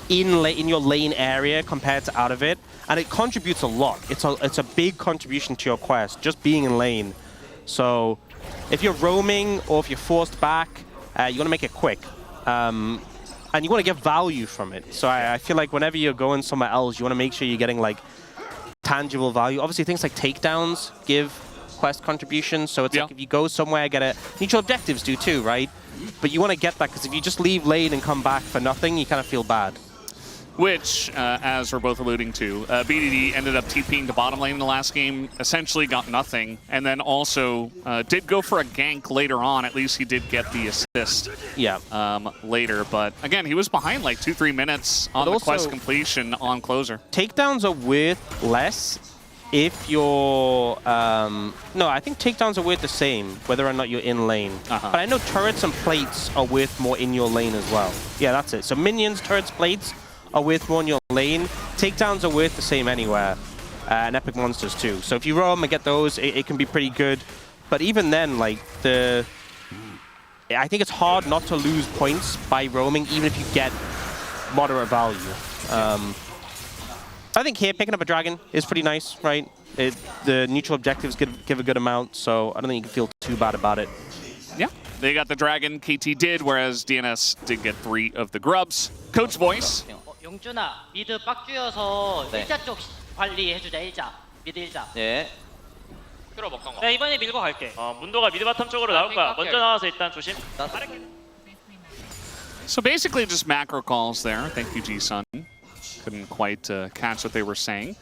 in your lane area compared to out of it, and it contributes a lot. It's a big contribution to your quest, just being in lane. So if you're roaming or if you're forced back, you want to make it quick. And you want to get value from it. So I feel like whenever you're going somewhere else, you want to make sure you're getting like tangible value. Obviously things like takedowns give quest contributions, so it's like if you go somewhere, get it. Neutral objectives do too, right? But you want to get that, because if you just leave lane and come back for nothing, you kind of feel bad. Which, as we're both alluding to, BDD ended up TPing the bottom lane in the last game, essentially got nothing, and then also did go for a gank later on. At least he did get the assist later. But again, he was behind like 2-3 minutes on the quest completion on Closer. Takedowns are worth less if you're... no, I think takedowns are worth the same, whether or not you're in lane. But I know turrets and plates are worth more in your lane as well. Yeah, that's it. So minions, turrets, plates are worth more in your lane. takedowns are worth the same anywhere, and epic monsters too. So if you roam and get those, it can be pretty good. But even then, like, I think it's hard not to lose points by roaming, even if you get moderate value. I think here, picking up a dragon is pretty nice, right? The neutral objectives give a good amount, so I don't think you can feel too bad about it. Yeah, they got the dragon, KT did, whereas DNS did get 3 of the grubs. Coach voice. 용준아, 미드 빡주여서 네. 일자 쪽 관리해주자, 일자. 미드 일자. 예. 끌어먹던 거. 나 이번에 밀고 갈게. 문도가 미드 바텀 쪽으로 나올 거야. 먼저 나와서 일단 조심. So basically just macro calls there. Thank you, G-Sun. Couldn't quite catch what they were saying.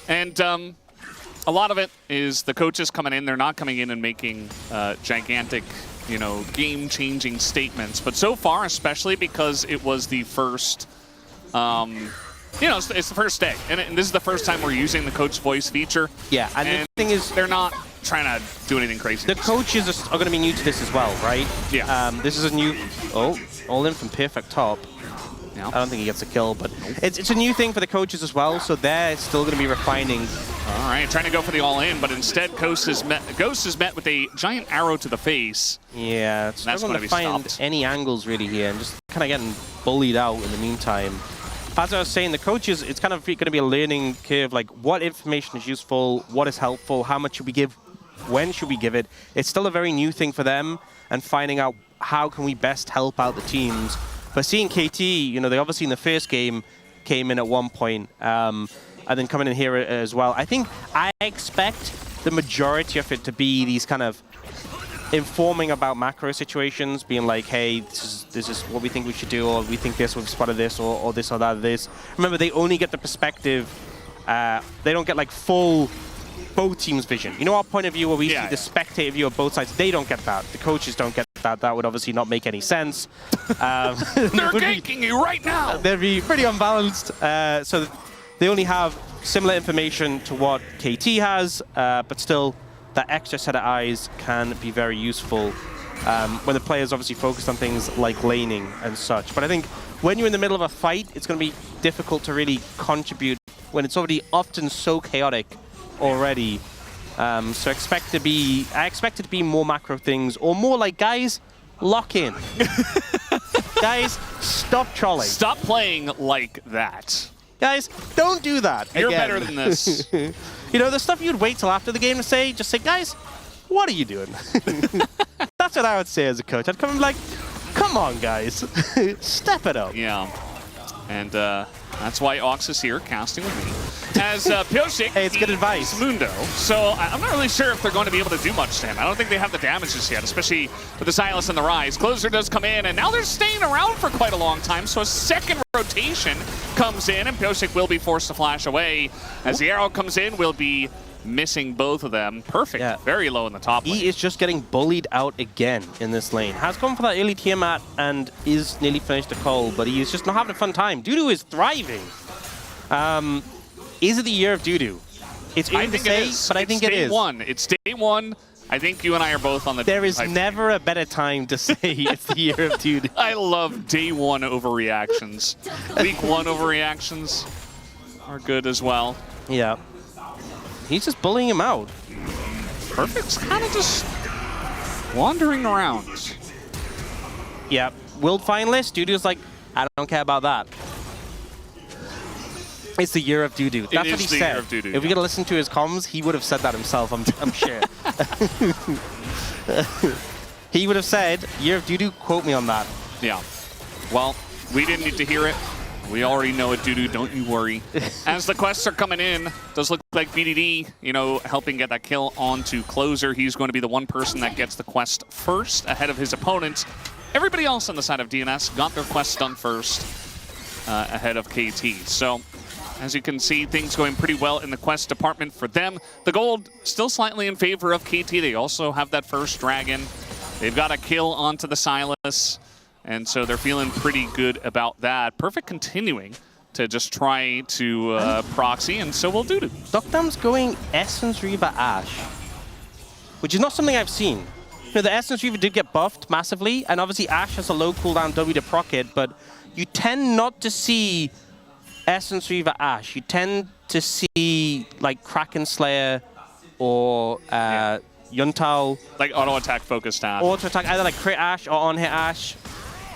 And a lot of it is the coaches coming in. They're not coming in and making gigantic, you know, game-changing statements. But so far, especially because it was the first, you know, it's the first day. And this is the first time we're using the coach voice feature. Yeah, and the thing is, they're not trying to do anything crazy. the coaches are going to be new to this as well, right? Yeah. This is a new... Oh, all in from perfect top. Yeah. I don't think he gets a kill, but it's a new thing for the coaches as well, so they're still going to be refining. All right, trying to go for the all-in, but instead Ghost is met with a giant arrow to the face. Yeah, it's not going to find any angles really here, and just kind of getting bullied out in the meantime. As I was saying, the coaches, it's kind of going to be a learning curve, like what information is useful, what is helpful, how much should we give, when should we give it. It's still a very new thing for them, and finding out how can we best help out the teams. But seeing KT, you know, they obviously in the first game came in at one point, and then coming in here as well. I expect the majority of it to be these kind of informing about macro situations, being like, hey, this is what we think we should do, or we think this, we've spotted this, or this or that, this. Remember, they only get the perspective, they don't get like full both teams' vision. You know our point of view where we see the spectator view of both sides? They don't get that. The coaches don't get that. That would obviously not make any sense. They're ganking you right now! They'd be pretty unbalanced. So they only have similar information to what KT has, but still, that extra set of eyes can be very useful when the player's obviously focused on things like laning and such. But I think when you're in the middle of a fight, it's going to be difficult to really contribute when it's already often so chaotic already. So I expect it to be more macro things, or more like, guys, lock in. Guys, stop trolling. Stop playing like that. Guys, don't do that. You're again. better than this. You know, the stuff you'd wait till after the game to say, just say, guys, what are you doing? That's what I would say as a coach. I'd come and be like, come on, guys. Step it up. Yeah. And that's why Ox is here, casting with me. As Pyosik, hey, it's good advice. Mundo. So I'm not really sure if they're going to be able to do much to him. I don't think they have the damages yet, especially with the Silas and the Rise. Closer does come in, and now they're staying around for quite a long time, so a second rotation comes in, and Pyosik will be forced to flash away. As the arrow comes in, we'll be missing both of them. Perfect. Yeah. Very low in the top lane. He is just getting bullied out again in this lane. Has gone for that early Tiamat and is nearly finished the Cole, but he is just not having a fun time. Dudu is thriving. Is it the year of Dudu? It's easy to say, but I think it is. It's day one. I think you and I are both on the... There is never a better time to say it's the year of Dudu. I love day one overreactions. Week one overreactions are good as well. Yeah. He's just bullying him out. Perfect's kind of just wandering around. Yeah. World finalist, Dudu's like, I don't care about that. It's the year of Dudu. That's what he said. Dudu, if we could listen to his comms, he would have said that himself, I'm sure. He would have said, year of Dudu, quote me on that. Yeah. Well, we didn't need to hear it. We already know it, Dudu, don't you worry. As the quests are coming in, does look like BDD, you know, helping get that kill onto Closer. He's going to be the one person that gets the quest first ahead of his opponent. Everybody else on the side of DNS got their quests done first ahead of KT. So, as you can see, things going pretty well in the quest department for them. The gold still slightly in favor of KT. They also have that first dragon. They've got a kill onto the Silas. And so they're feeling pretty good about that. Perfect continuing to just try to proxy, and so will Dudu. Docdam's going Essence Reaver Ashe, which is not something I've seen. You know, the Essence Reaver did get buffed massively, and obviously Ashe has a low cooldown W to proc it, but you tend not to see Essence Reaver Ashe, you tend to see like Kraken Slayer or Yuntao. Like auto attack focused Ashe. Auto attack, either like crit Ashe or on hit Ashe.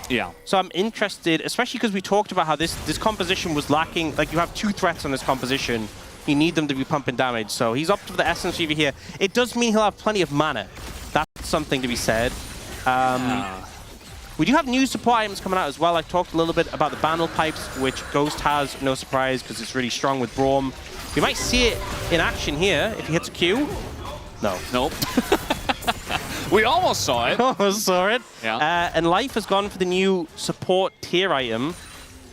Yeah. So I'm interested, especially because we talked about how this composition was lacking. Like you have 2 threats on this composition. You need them to be pumping damage. So he's up to the Essence Reaver here. It does mean he'll have plenty of mana. That's something to be said. We do have new support items coming out as well. I talked a little bit about the Bandle Pipes, which Ghost has, no surprise, because it's really strong with Braum. We might see it in action here if he hits a Q. No. Nope. We almost saw it. Almost saw it. Yeah. And Life has gone for the new support tier item.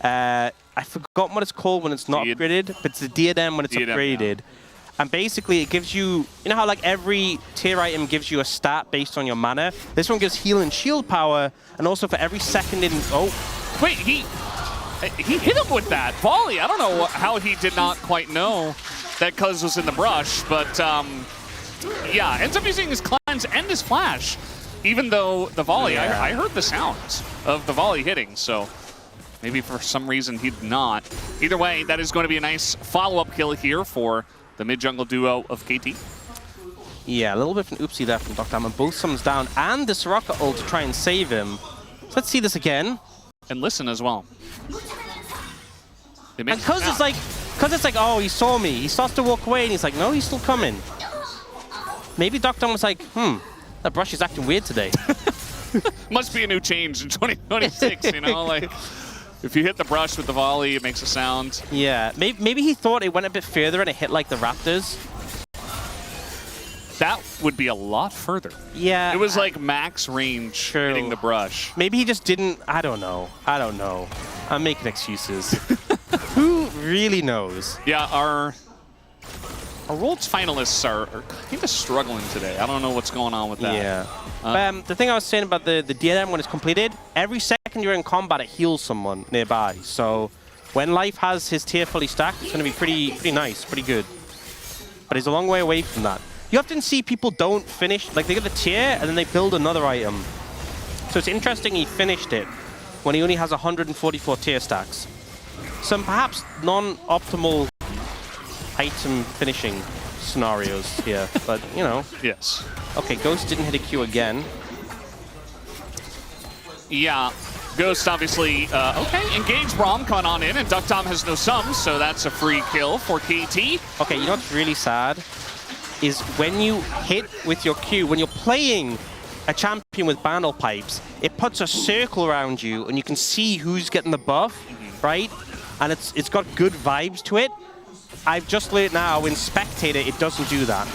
I forgot what it's called when it's not upgraded, but it's the Diadem when it's upgraded. Yeah. And basically, it gives you, you know how like every tier item gives you a stat based on your mana? This one gives heal and shield power, and also for every second in... Oh. Wait, he hit him with that volley. I don't know how he did not quite know that Cuz was in the brush, but yeah, ends up using his cleanse and his flash, even though the volley, yeah. I heard the sounds of the volley hitting, so maybe for some reason he did not. Either way, that is going to be a nice follow-up kill here for the mid-jungle duo of KT. Yeah, a little bit of an oopsie there from Dr. And both summons down, and the Soraka ult to try and save him. So let's see this again. And listen as well. And because it's like, oh, he saw me. He starts to walk away, and he's like, no, he's still coming. Maybe Dr. was like, that brush is acting weird today. Must be a new change in 2026, you know? Like, if you hit the brush with the volley, it makes a sound. Yeah, maybe he thought it went a bit further and it hit like the Raptors. That would be a lot further. Yeah. It was like max range hitting the brush. Maybe he just didn't, I don't know. I'm making excuses. Who really knows? Yeah, our Worlds finalists are kind of struggling today. I don't know what's going on with that. Yeah. The thing I was saying about the Diadem when it's completed, every second you're in combat, it heals someone nearby. So when Life has his tier fully stacked, it's going to be pretty nice, pretty good. But he's a long way away from that. You often see people don't finish, like they get the tier and then they build another item. So it's interesting he finished it when he only has 144 tier stacks. Some perhaps non-optimal item finishing scenarios here, but you know. Yes. Okay, Ghost didn't hit a Q again. Yeah, Ghost obviously, okay, engage Braum coming on in, and Duck Tom has no sums, so that's a free kill for KT. Okay, you know what's really sad? Is when you hit with your Q, when you're playing a champion with Bandle Pipes, it puts a circle around you and you can see who's getting the buff, right? And it's got good vibes to it. I've just learned now in Spectator it doesn't do that.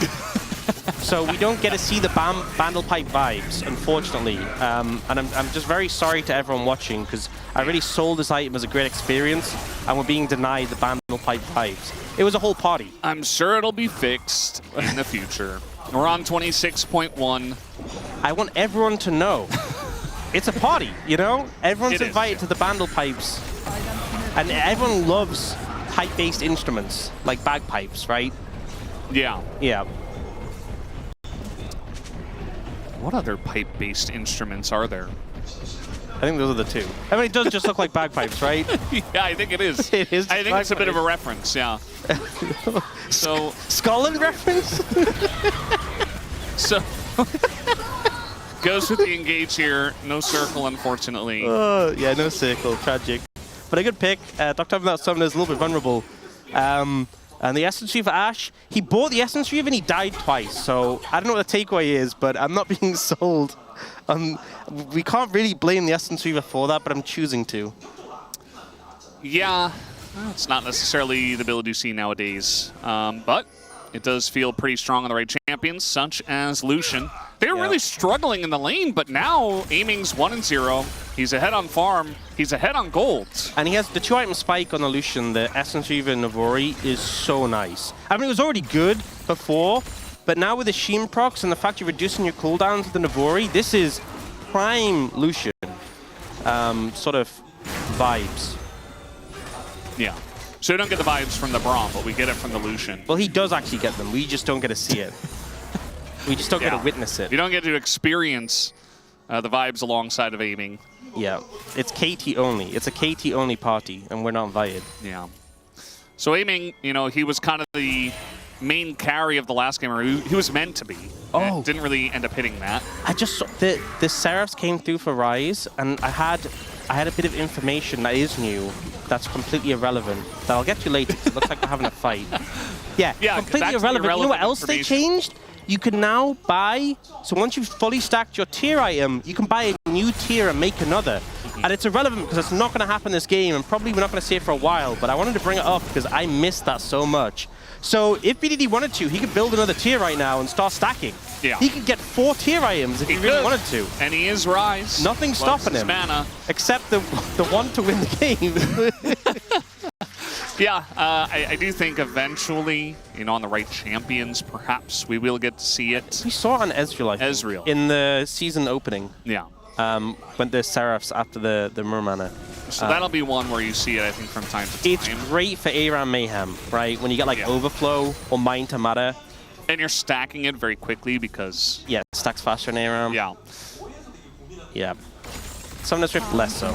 So we don't get to see the Bandle Pipe vibes, unfortunately. And I'm just very sorry to everyone watching because I really sold this item as a great experience and we're being denied the Bandle Pipe vibes. It was a whole party. I'm sure it'll be fixed in the future. We're on 26.1. I want everyone to know. It's a party, you know? Everyone's invited to the Bandle Pipes. And everyone loves pipe-based instruments, like bagpipes, right? Yeah. Yeah. What other pipe-based instruments are there? I think those are the two. I mean, it does just look like bagpipes, right? Yeah, I think it is. It is. I think it's a bit of a reference, yeah. So Scotland reference? So goes with the engage here. No circle, unfortunately. Yeah, no circle. Tragic. But a good pick. Dr. Without Summoner is a little bit vulnerable. And the Essence Reaver Ashe, he bought the Essence Reaver and he died twice. So I don't know what the takeaway is, but I'm not being sold. We can't really blame the Essence Reaver for that, but I'm choosing to. Yeah, well, it's not necessarily the build you see nowadays, but it does feel pretty strong on the right champions, such as Lucian. They're really struggling in the lane, but now Aiming's 1-0. He's ahead on farm. He's ahead on gold. And he has the 2-item spike on the Lucian. The Essence Reaver Navori is so nice. I mean, it was already good before, but now with the Sheen procs and the fact you're reducing your cooldowns with the Navori, this is prime Lucian sort of vibes. Yeah. So we don't get the vibes from the Braum, but we get it from the Lucian. Well, he does actually get them. We just don't get to see it. We just don't get to witness it. You don't get to experience the vibes alongside of Aiming. Yeah. It's KT only. It's a KT only party, and we're not invited. Yeah. So aiming, you know, he was kind of the main carry of the last game, or he was meant to be. Oh. Didn't really end up hitting that. I just saw the Seraphs came through for Rise, and I had a bit of information that is new that's completely irrelevant. That I'll get to later, 'cause it looks like we're having a fight. Yeah, completely irrelevant. You know what else they changed? You can now buy, so once you've fully stacked your tier item, you can buy a new tier and make another. And it's irrelevant because it's not going to happen this game, and probably we're not going to see it for a while, but I wanted to bring it up because I missed that so much. So if BDD wanted to, he could build another tier right now and start stacking. Yeah. He could get 4 tier items if he really wanted to. And he is Rise. Nothing's stopping him. Mana. Except the one to win the game. Yeah, I do think eventually, you know, on the right champions, perhaps we will get to see it. We saw it on Ezreal, I think. Ezreal. In the season opening. Yeah. When the Seraphs after the Mermana. So that'll be one where you see it, I think, from time to time. It's great for ARAM Mayhem, right? When you get like Overflow or Mind to Matter. And you're stacking it very quickly because... Yeah, it stacks faster in ARAM. Yeah. Yeah. Summoner's Rift less so.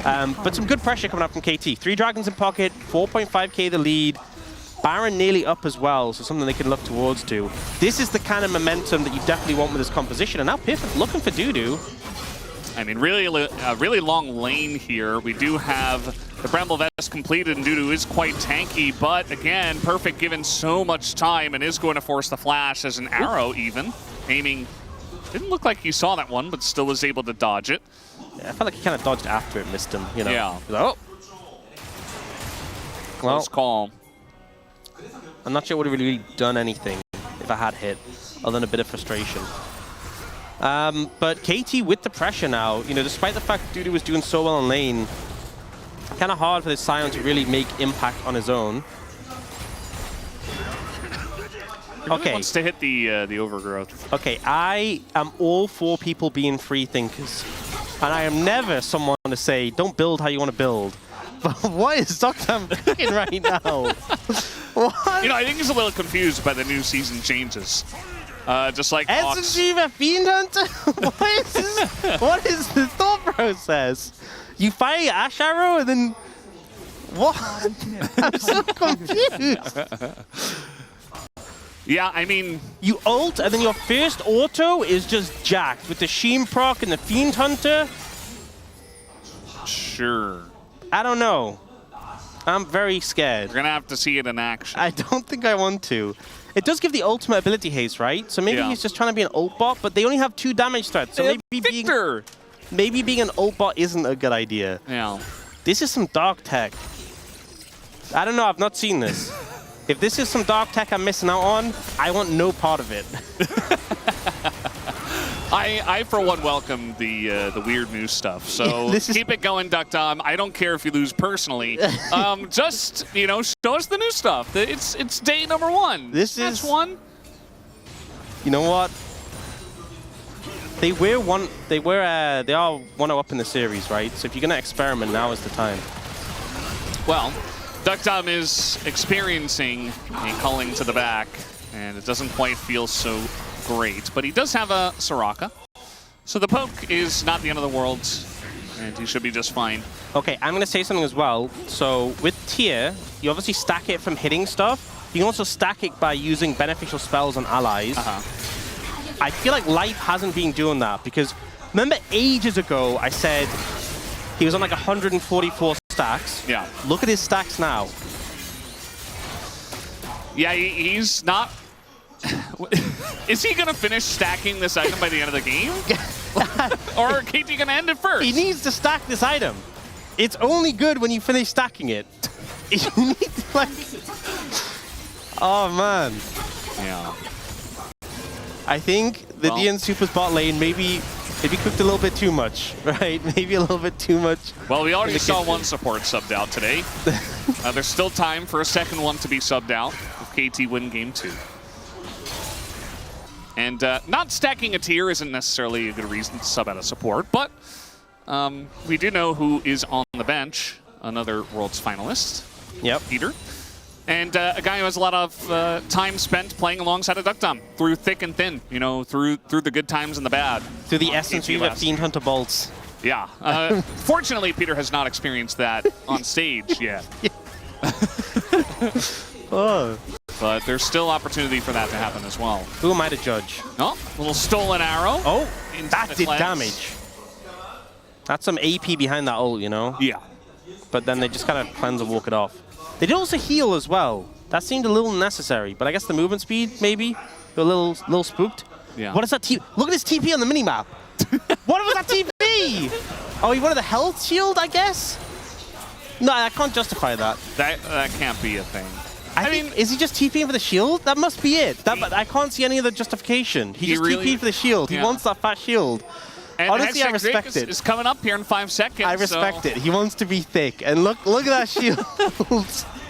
But some good pressure coming up from KT. 3 Dragons in pocket, 4.5k the lead. Baron nearly up as well, so something they can look towards too. This is the kind of momentum that you definitely want with this composition. And now Piff looking for Dudu. I mean, really, a really long lane here. We do have the Bramble Vest completed, and Dudu is quite tanky, but again, Perfect given so much time and is going to force the flash as an arrow even. Aiming, didn't look like he saw that one, but still was able to dodge it. Yeah, I felt like he kind of dodged after it, missed him, you know. Yeah. Oh. Close call. I'm not sure it would have really done anything if I had hit, other than a bit of frustration. But KT with the pressure now, you know, despite the fact Dudu was doing so well in lane, kind of hard for this Sion to really make impact on his own. He really wants to hit the overgrowth. Okay, I am all for people being free thinkers. And I am never someone to say, don't build how you want to build. But what is Dr. cooking right now? What? You know, I think he's a little confused by the new season changes. Just like SMG Fiend Hunter? What is the thought process? You fire Ash Arrow and then... What? I'm so confused. Yeah, I mean... You ult and then your first auto is just jacked with the Sheen proc and the Fiend Hunter? Sure. I don't know. I'm very scared. We're going to have to see it in action. I don't think I want to. It does give the ultimate ability haste, right? So maybe he's just trying to be an ult bot, but they only have 2 damage threats. So maybe being an ult bot isn't a good idea. Yeah. This is some dark tech. I don't know, I've not seen this. If this is some dark tech I'm missing out on, I want no part of it. I for one, welcome the weird new stuff. So keep it going, Duckdom. I don't care if you lose personally. Just, you know, show us the new stuff. It's day number 1. That's one. You know what? They are 1-0 up in the series, right? So if you're gonna experiment, now is the time. Well, Duckdom is experiencing a culling to the back, and it doesn't quite feel so great, but he does have a Soraka. So the poke is not the end of the world, and he should be just fine. Okay, I'm going to say something as well. So with tier, you obviously stack it from hitting stuff. You can also stack it by using beneficial spells on allies. I feel like Life hasn't been doing that, because remember ages ago I said he was on like 144 stacks. Yeah. Look at his stacks now. Yeah, he's not... Is he going to finish stacking this item by the end of the game? Or are KT going to end it first? He needs to stack this item. It's only good when you finish stacking it. You need to, like... Oh, man. Yeah. I think the DN SOOPers bot lane maybe cooked a little bit too much, right? Maybe a little bit too much. Well, we already saw one support subbed out today. There's still time for a second one to be subbed out if KT win game 2. And not stacking a tier isn't necessarily a good reason to sub out a support, but we do know who is on the bench. Another Worlds finalist. Yep. Peter. And a guy who has a lot of time spent playing alongside a Duckdom through thick and thin, you know, through the good times and the bad. Through the essence of Fiend Hunter bolts. Yeah. Fortunately, Peter has not experienced that on stage yet. Oh. But there's still opportunity for that to happen as well. Who am I to judge? Oh, little stolen arrow. Oh, into that the did cleanse. damage. That's some AP behind that ult, you know? Yeah. But then they just kind of cleanse and walk it off. They did also heal as well. That seemed a little necessary, but I guess the movement speed, maybe? They're a little spooked. Yeah. What is that TP? Look at this TP on the minimap. What was that TP? Oh, he wanted the health shield, I guess? No, I can't justify that. That can't be a thing. I mean, is he just TPing for the shield? That must be it. I can't see any other justification. He just really, TP'd for the shield. yeah. He wants that fat shield. And honestly, I Hextech respect Drake it. is coming up here in 5 seconds. I respect it. He wants to be thick. And look at that shield.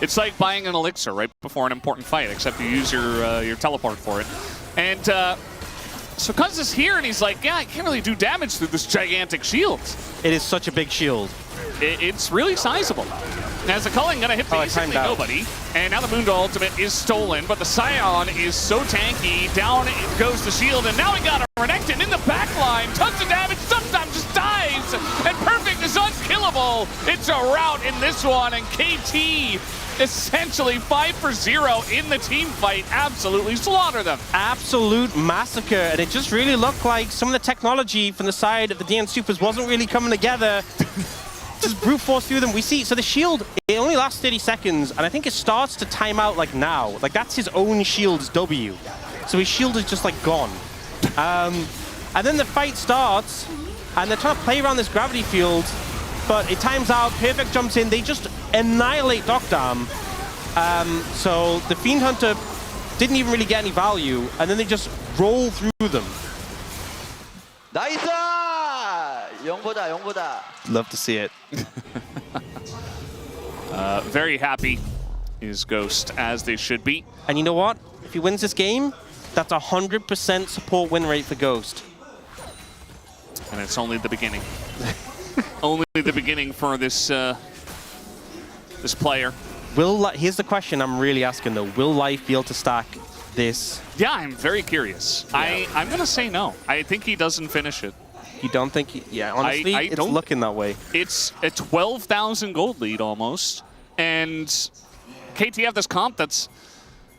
It's like buying an elixir right before an important fight, except you use your teleport for it. And so Cuz is here, and he's like, yeah, I can't really do damage through this gigantic shield. It is such a big shield. It's really sizable. Now, is the culling gonna hit basically nobody? And now the Mundo ultimate is stolen, but the Scion is so tanky. Down goes the shield, and now we got a Renekton in the back line. Tons of damage, sometimes just dies. And Perfect is unkillable. It's a rout in this one, and KT essentially 5 for 0 in the team fight. Absolutely slaughter them. Absolute massacre, and it just really looked like some of the technology from the side of the DN Supers wasn't really coming together. Just brute force through them. We see, so the shield, it only lasts 30 seconds, and I think it starts to time out like now. Like that's his own shield's W. So his shield is just like gone. And then the fight starts, and they're trying to play around this gravity field, but it times out, Perfect jumps in, they just annihilate Docdam. So the Fiend Hunter didn't even really get any value, and then they just roll through them. 나이스! 영보다 영보다. Love to see it. Very happy is Ghost, as they should be. And you know what? If he wins this game, that's 100% support win rate for Ghost. And it's only the beginning. Only the beginning for this this player. Here's the question I'm really asking though. Will Life be able to stack this? Yeah, I'm very curious. Yeah. I'm going to say no. I think he doesn't finish it. You don't think yeah, honestly, it's looking that way. It's a 12,000 gold lead almost. And KT have this comp that's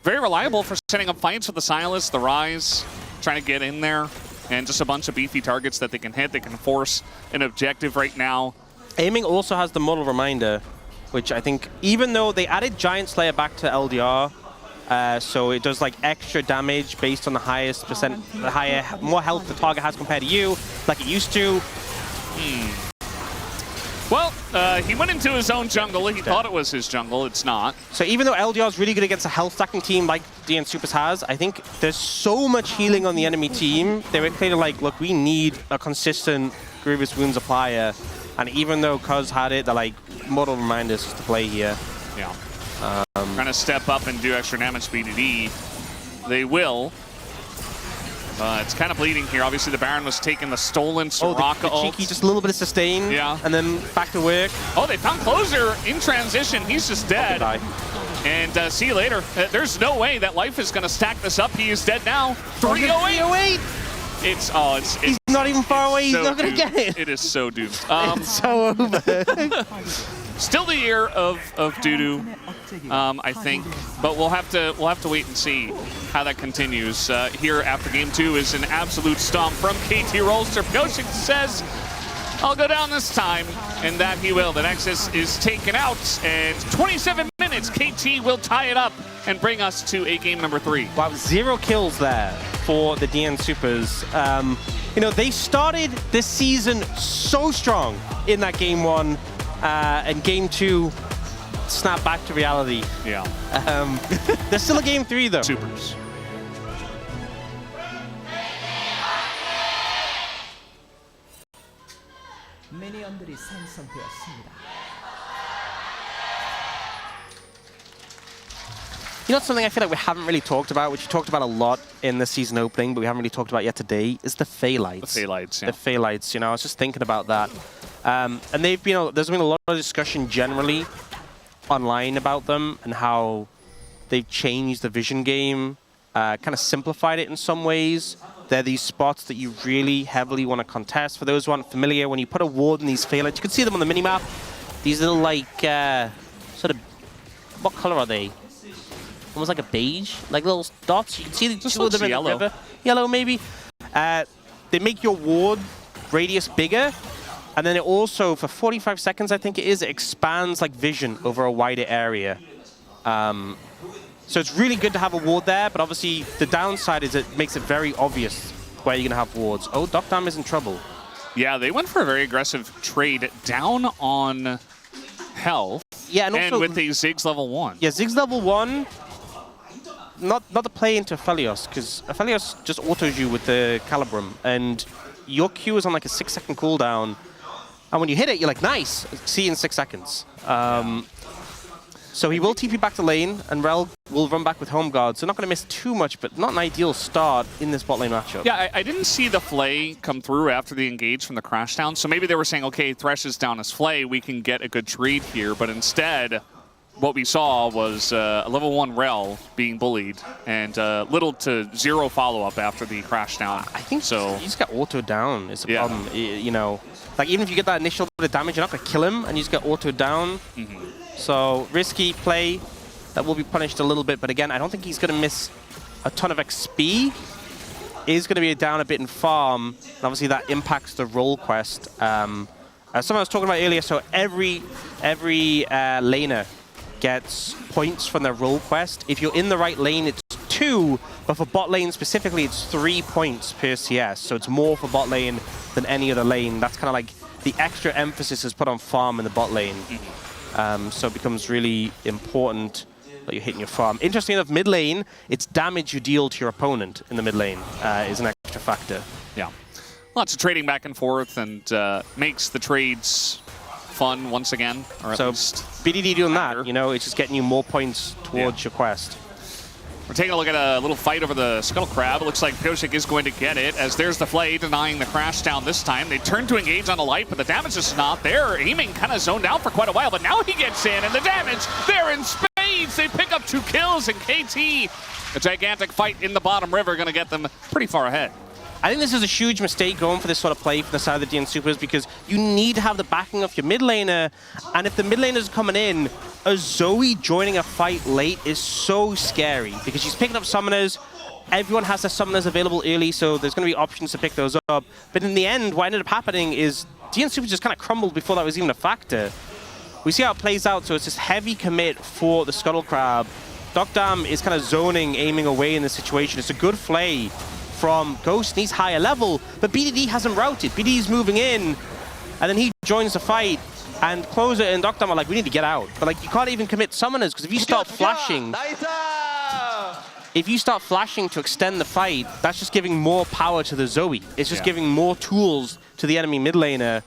very reliable for setting up fights with the Silas, the Rise, trying to get in there, and just a bunch of beefy targets that they can hit. They can force an objective right now. Aiming also has the model reminder, which I think, even though they added Giant Slayer back to LDR, so it does like extra damage based on the highest percent, more health the target has compared to you, like it used to. Well, he went into his own jungle. He thought it was his jungle. It's not. So even though LDR is really good against a health stacking team like DN Supers has, I think there's so much healing on the enemy team. They were clearly like, look, we need a consistent Grievous Wounds applier. And even though Cuz had it, they're like, model reminders to play here. Yeah. Trying to step up and do extra damage BDD. They will. It's kind of bleeding here. Obviously, the Baron was taking the stolen Soraka the cheeky, just a little bit of sustain. Yeah. And then back to work. Oh, they found Closer in transition. He's just dead. And see you later. There's no way that Life is going to stack this up. He is dead now. 308. He's not even far away. He's so not going to get it. It is so doomed. It's so over. Still the year of Dudu, I think, but we'll have to wait and see how that continues. Here after game 2 is an absolute stomp from KT Rolster. Piochik says, "I'll go down this time," and that he will. The Nexus is taken out, and 27 minutes. KT will tie it up and bring us to a game number 3. Wow, 0 kills there for the DN Supers. You know, they started this season so strong in that game 1, and game 2 snapped back to reality. Yeah. There's still a game 3 though. SOOPers. 미니언들이 생성되었습니다. You know, something I feel like we haven't really talked about, which we talked about a lot in the season opening, but we haven't really talked about yet today, is the Phalites. The Phalites, yeah. The Phalites, you know, I was just thinking about that. And they've been, there's been a lot of discussion generally online about them and how they've changed the vision game, kind of simplified it in some ways. They're these spots that you really heavily want to contest. For those who aren't familiar, when you put a ward in these Phalites, you can see them on the minimap. These little, like, sort of what color are they? Almost like a beige, like little dots. You can see the two of them in yellow. the river. Yellow, maybe. They make your ward radius bigger, and then it also, for 45 seconds, I think it is, it expands like vision over a wider area. So it's really good to have a ward there, but obviously the downside is it makes it very obvious where you're going to have wards. Oh, Dokdam is in trouble. Yeah, they went for a very aggressive trade down on health. Yeah, and also with the Ziggs level 1. Yeah, Ziggs level 1. Not the play into Aphelios, because Aphelios just autos you with the Calibrum, and your Q is on like a 6-second cooldown, and when you hit it, you're like, nice, see you in 6 seconds. So he will TP back to lane, and Rel will run back with Home Guard, so not going to miss too much, but not an ideal start in this bot lane matchup. Yeah, I didn't see the Flay come through after the engage from the Crashdown, so maybe they were saying, okay, Thresh is down as Flay, we can get a good trade here, but instead, what we saw was a level 1 Rel being bullied, and little to zero follow-up after the Crashdown. I think so. You just get auto down is the problem. You know, like even if you get that initial bit of damage, you're not going to kill him, and you just get auto down. So risky play that will be punished a little bit, but again, I don't think he's going to miss a ton of XP. Is going to be down a bit in farm, and obviously that impacts the role quest. As someone was talking about earlier, so every laner gets points from their role quest. If you're in the right lane, it's 2, but for bot lane specifically, it's 3 points per CS. So it's more for bot lane than any other lane. That's kind of like the extra emphasis is put on farm in the bot lane. So it becomes really important that you're hitting your farm. Interesting enough, mid lane, it's damage you deal to your opponent in the mid lane is an extra factor. Yeah. Lots of trading back and forth, and makes the trades fun once again, or at least BDD doing that, you know, it's just getting you more points towards your quest. We're taking a look at a little fight over the Scuttle Crab. It looks like Pyosik is going to get it, as there's the Flay denying the Crashdown this time. They turn to engage on the Light, but the damage is not there. Aiming kind of zoned out for quite a while, but now he gets in, and the damage, they're in spades. They pick up 2 kills, and KT, a gigantic fight in the bottom river, going to get them pretty far ahead. I think this is a huge mistake going for this sort of play from the side of the DN Supers, because you need to have the backing of your mid laner, and if the mid laner is coming in, a Zoe joining a fight late is so scary, because she's picking up summoners. Everyone has their summoners available early, so there's going to be options to pick those up. But in the end, what ended up happening is DN Supers just kind of crumbled before that was even a factor. We see how it plays out, so it's this heavy commit for the Scuttle Crab. Dokdam is kind of zoning, aiming away in this situation. It's a good play from Ghost, and he's higher level, but BDD hasn't routed. BDD's moving in, and then he joins the fight, and Closer and Dokdam are like, we need to get out. But like, you can't even commit summoners, because if you start flashing, to extend the fight, that's just giving more power to the Zoe. It's just giving more tools to the enemy mid laner.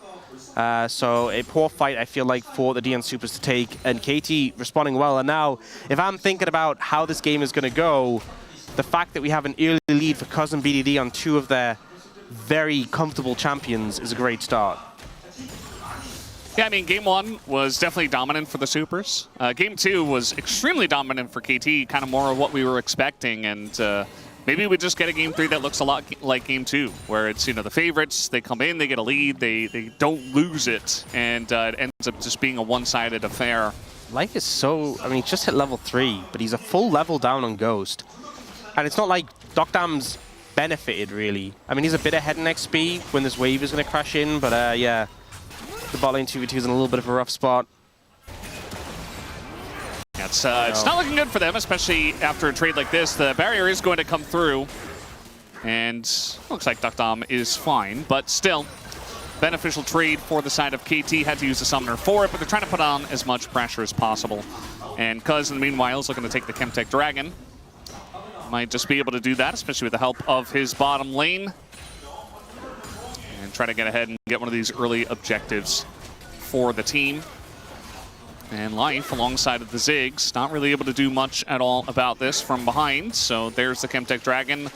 So a poor fight, I feel like, for the DN Supers to take, and KT responding well. And now, if I'm thinking about how this game is going to go, the fact that we have an early lead for Cousin BDD on 2 of their very comfortable champions is a great start. Yeah, I mean, Game 1 was definitely dominant for the Supers. Game 2 was extremely dominant for KT, kind of more of what we were expecting, and maybe we just get a Game 3 that looks a lot like Game 2, where it's, you know, the favorites, they come in, they get a lead, they don't lose it, and it ends up just being a one-sided affair. Life is so... I mean, he's just hit level 3, but he's a full level down on Ghost. And it's not like Dokdam's benefited, really. I mean, he's a bit ahead in XP when this wave is going to crash in, but yeah. The bot lane 2v2 is in a little bit of a rough spot. It's not looking good for them, especially after a trade like this. The barrier is going to come through, and looks like Dokdam is fine, but still, beneficial trade for the side of KT. Had to use the summoner for it, but they're trying to put on as much pressure as possible. And Cuz, in the meanwhile, is looking to take the Chemtech Dragon. Might just be able to do that, especially with the help of his bottom lane. And try to get ahead and get one of these early objectives for the team. And Life, alongside of the Ziggs, not really able to do much at all about this from behind. So there's the Chemtech Dragon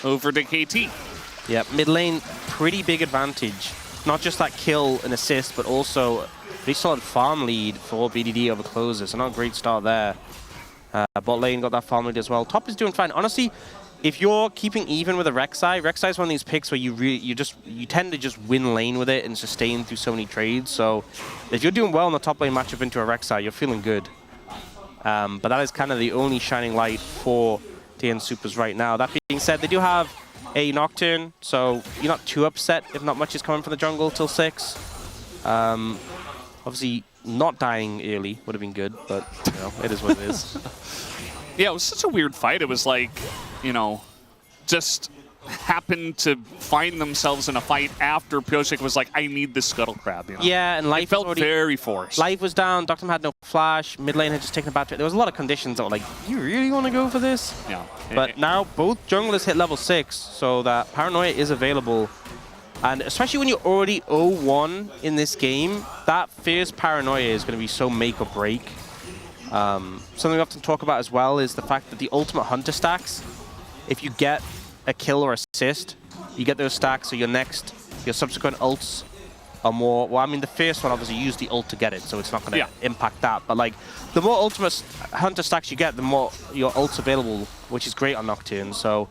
over to KT. Yeah, mid lane, pretty big advantage. Not just that kill and assist, but also a pretty solid farm lead for BDD over Closer. So not a great start there. Bot lane got that farm lead as well. Top is doing fine. Honestly, if you're keeping even with a Rek'Sai, Rek'Sai is one of these picks where you tend to just win lane with it and sustain through so many trades. So if you're doing well in the top lane matchup into a Rek'Sai, you're feeling good. But that is kind of the only shining light for DN Supers right now. That being said, they do have a Nocturne, so you're not too upset if not much is coming from the jungle till 6. Obviously, not dying early would have been good, but you know, it is what it is. Yeah, it was such a weird fight. It was like, you know, just happened to find themselves in a fight after Pyosik was like, I need this Scuttle Crab. You know? Yeah, and Life it felt very forced. Life was down, Doctor had no flash, mid lane had just taken a bad trade. There was a lot of conditions that were like, you really want to go for this? Yeah. But now both junglers hit level 6, so that Paranoia is available. And especially when you're already 0-1 in this game, that fierce Paranoia is going to be so make or break. Something we often talk about as well is the fact that the ultimate hunter stacks, if you get a kill or assist, you get those stacks, so your subsequent ults are more, well, I mean, the first one obviously used the ult to get it, so it's not going to impact that. But like, the more ultimate hunter stacks you get, the more your ult's available, which is great on Nocturne. So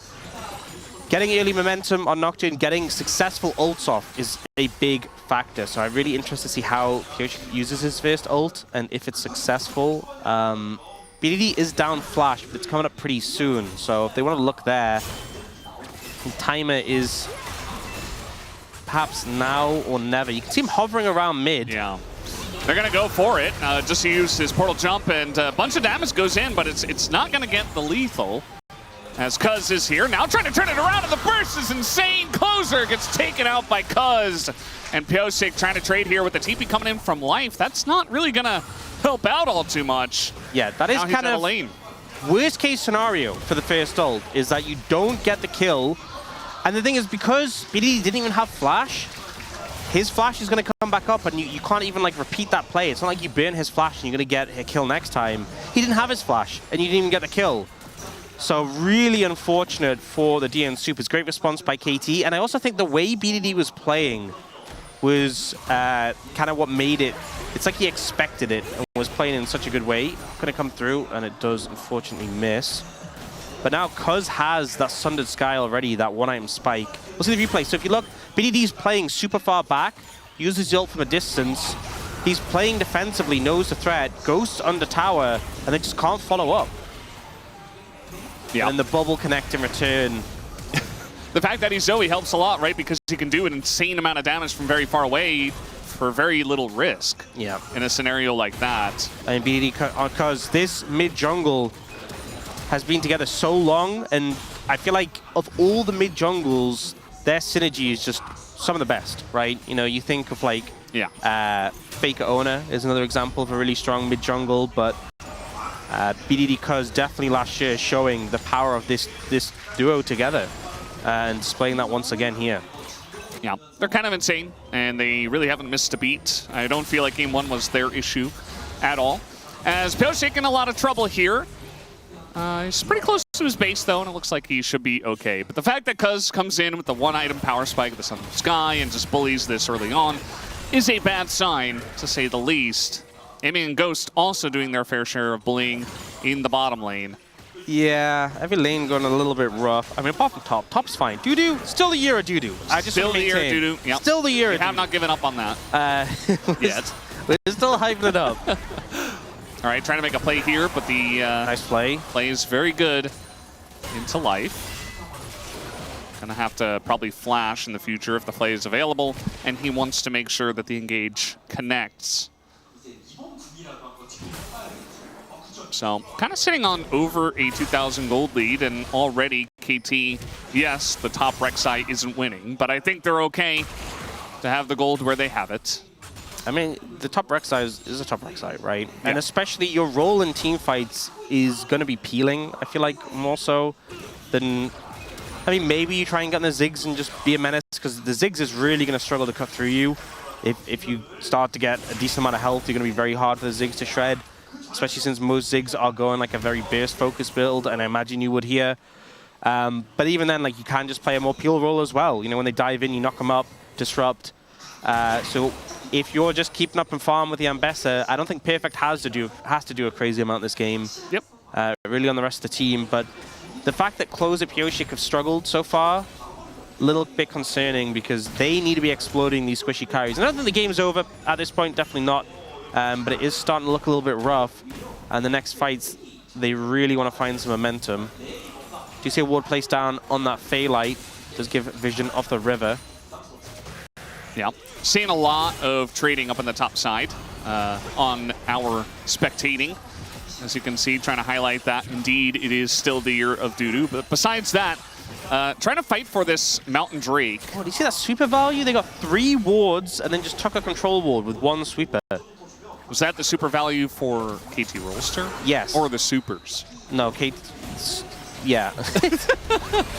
getting early momentum on Nocturne, getting successful ults off is a big factor. So I'm really interested to see how Pyosik uses his first ult and if it's successful. BDD is down flash, but it's coming up pretty soon. So if they want to look there, the timer is perhaps now or never. You can see him hovering around mid. Yeah. They're going to go for it. Just to use his portal jump, and a bunch of damage goes in, but it's not going to get the lethal. As Cuz is here, now trying to turn it around, and the burst is insane. Closer gets taken out by Cuz. And Pyosik trying to trade here with the TP coming in from Life. That's not really going to help out all too much. Yeah, that is now kind of lane. Worst case scenario for the first ult is that you don't get the kill. And the thing is, because BDD didn't even have flash, his flash is going to come back up, and you can't even like repeat that play. It's not like you burn his flash and you're going to get a kill next time. He didn't have his flash, and you didn't even get the kill. So really unfortunate for the DN Supers. Great response by KT, and I also think the way BDD was playing was kind of what made it. It's like he expected it and was playing in such a good way. Going to come through, and it does unfortunately miss. But now Cuz has that Sundered Sky already, that one-item spike. We'll see the replay. So if you look, BDD's playing super far back, uses the ult from a distance. He's playing defensively, knows the threat, ghosts under tower, and they just can't follow up. Yeah. And the bubble connect in return. The fact that he's Zoe helps a lot, right? Because he can do an insane amount of damage from very far away for very little risk. Yeah. In a scenario like that. And BDD, because this mid-jungle has been together so long, and I feel like of all the mid-jungles, their synergy is just some of the best, right? You know, you think of like Faker Owner is another example of a really strong mid-jungle, but BDD Cuz definitely last year showing the power of this duo together and displaying that once again here. Yeah, they're kind of insane, and they really haven't missed a beat. I don't feel like Game 1 was their issue at all. As Pyosik in a lot of trouble here. He's pretty close to his base, though, and it looks like he should be okay. But the fact that Cuz comes in with the one-item power spike of the Sundered Sky and just bullies this early on is a bad sign, to say the least. Amy and Ghost also doing their fair share of bullying in the bottom lane. Yeah, every lane going a little bit rough. I mean, apart from top. Top's fine. Doo-doo, still the year of Doo-doo. Still the year of Doo-doo. Yep. Still the year of Doo-doo. We have not given up on that yet. We're still hyping it up. All right, trying to make a play here, but the nice play is very good into Life. Gonna have to probably flash in the future if the play is available, and he wants to make sure that the engage connects. So, kind of sitting on over a 2,000 gold lead, and already KT, yes, the top Rek'Sai isn't winning, but I think they're okay to have the gold where they have it. I mean, the top Rek'Sai is a top Rek'Sai, right? Yeah. And especially your role in team fights is going to be peeling, I feel like, more so than... I mean, maybe you try and get in the Ziggs and just be a menace, because the Ziggs is really going to struggle to cut through you. If you start to get a decent amount of health, you're going to be very hard for the Ziggs to shred, especially since most Ziggs are going like a very burst-focused build, and I imagine you would here. But even then, like, you can just play a more peel role as well. You know, when they dive in, you knock them up, disrupt. So if you're just keeping up and farm with the Ambessa, I don't think Perfect has to do a crazy amount this game. Yep. Really on the rest of the team, but the fact that Close and Pyosik have struggled so far, a little bit concerning, because they need to be exploding these squishy carries. And I don't think the game's over at this point, definitely not. But it is starting to look a little bit rough. And the next fights, they really want to find some momentum. Do you see a ward placed down on that Phaelite? Does give vision of the river. Yeah, seeing a lot of trading up on the top side on our spectating. As you can see, trying to highlight that indeed it is still the year of Dudu. But besides that, trying to fight for this Mountain Drake. Oh, do you see that sweeper value? They got 3 wards and then just took a control ward with 1 sweeper. Was that the super value for KT Rolster? Yes. Or the Soopers? No, KT... Yeah.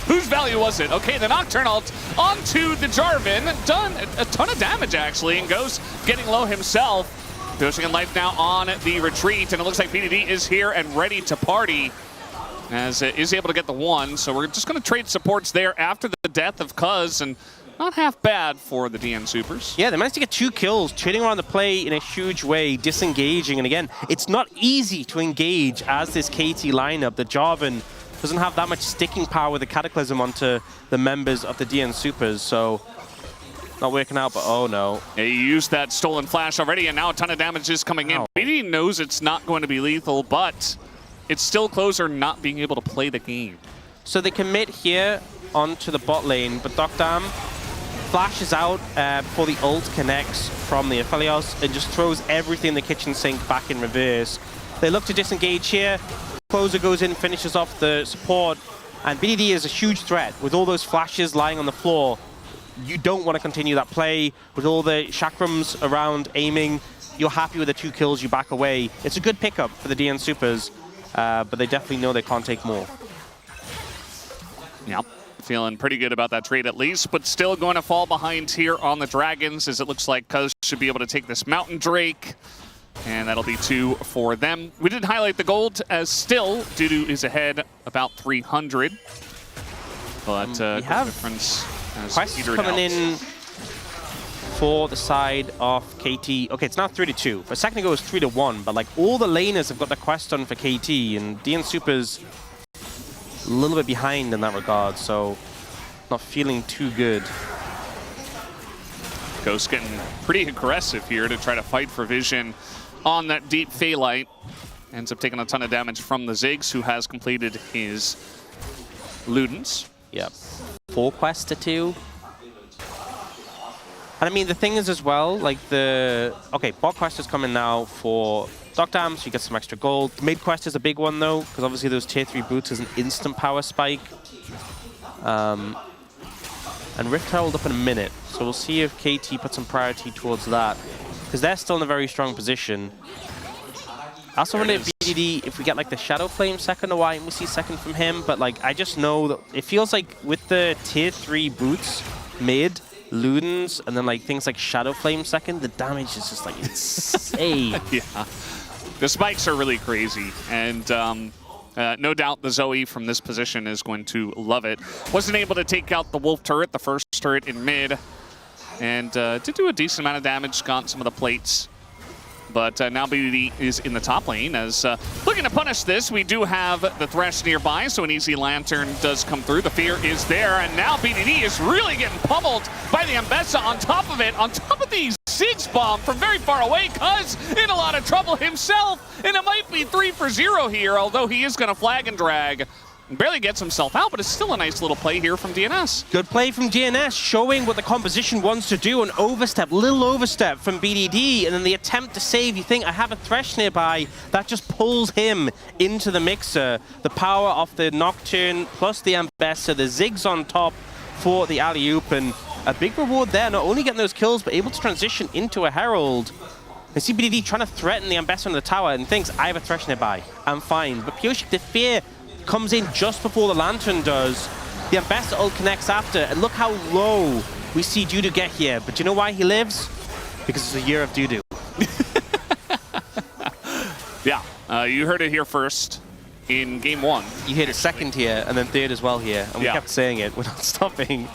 Whose value was it? Okay, the Nocturne ult onto the Jarvan. Done a ton of damage, actually, and goes getting low himself. Pushing in life now on the retreat, and it looks like BDD is here and ready to party. As it is able to get the 1, so we're just going to trade supports there after the death of Cuz, and not half bad for the DN Soopers. Yeah, they managed to get 2 kills, trading around the play in a huge way, disengaging, and again, it's not easy to engage as this KT lineup. The Jarvan doesn't have that much sticking power with the Cataclysm onto the members of the DN Soopers, so not working out, but oh no. Yeah, you used that stolen flash already, and now a ton of damage is coming in. BDD knows it's not going to be lethal, but it's still closer not being able to play the game. So they commit here onto the bot lane, but Dokdam flashes out before the ult connects from the Aphelios and just throws everything in the kitchen sink back in reverse. They look to disengage here. Closer goes in, finishes off the support, and BDD is a huge threat. With all those flashes lying on the floor, you don't want to continue that play. With all the chakrams around aiming, you're happy with the 2 kills, you back away. It's a good pickup for the DN Soopers, but they definitely know they can't take more. Yep, feeling pretty good about that trade at least, but still going to fall behind here on the Dragons, as it looks like Cuz should be able to take this Mountain Drake. And that'll be 2 for them. We did highlight the gold, as still Dudu is ahead about 300. But we have difference as quests coming in for the side of KT. Okay, it's now 3-2. For a second ago it was 3-1, but like all the laners have got the quest done for KT, and DN Soopers a little bit behind in that regard, so not feeling too good. Ghost getting pretty aggressive here to try to fight for vision on that deep Phaelite. Ends up taking a ton of damage from the Ziggs, who has completed his Ludens. Yep. 4 quests to 2. And I mean, the thing is as well, like the... Okay, bot quest is coming now for Dokdam, so you get some extra gold. The mid quest is a big one though, because obviously those tier 3 boots is an instant power spike. And Rift Herald up in a minute, so we'll see if KT puts some priority towards that, because they're still in a very strong position. I also wonder if BDD, if we get like the Shadow Flame second, or why we see second from him, but like I just know that it feels like with the tier 3 boots, mid, Ludens, and then like things like Shadow Flame second, the damage is just like insane. Yeah, the spikes are really crazy, and no doubt the Zoe from this position is going to love it. Wasn't able to take out the Wolf turret, the first turret in mid, and did do a decent amount of damage, got some of the plates. But now BDD is in the top lane, as looking to punish this. We do have the Thresh nearby, so an easy Lantern does come through. The fear is there, and now BDD is really getting pummeled by the Ambessa on top of it, on top of the Ziggs bomb from very far away. Cuz in a lot of trouble himself, and it might be 3 for 0 here, although he is going to flag and drag. Barely gets himself out, but it's still a nice little play here from DNS. Good play from DNS, showing what the composition wants to do. An overstep, little overstep from BDD, and then the attempt to save. You think, I have a Thresh nearby. That just pulls him into the mixer. The power of the Nocturne plus the Ambessa, the Ziggs on top for the alley-oop, and a big reward there. Not only getting those kills, but able to transition into a Herald. I see BDD trying to threaten the Ambessa on the tower and thinks, I have a Thresh nearby. I'm fine. But Pioshik, the fear comes in just before the Lantern does. The Ambessa ult connects after, and look how low we see Dudu get here. But do you know why he lives? Because it's a year of Dudu. Yeah, you heard it here first in game 1. You hit it second here, and then third as well here, and we kept saying it, we're not stopping.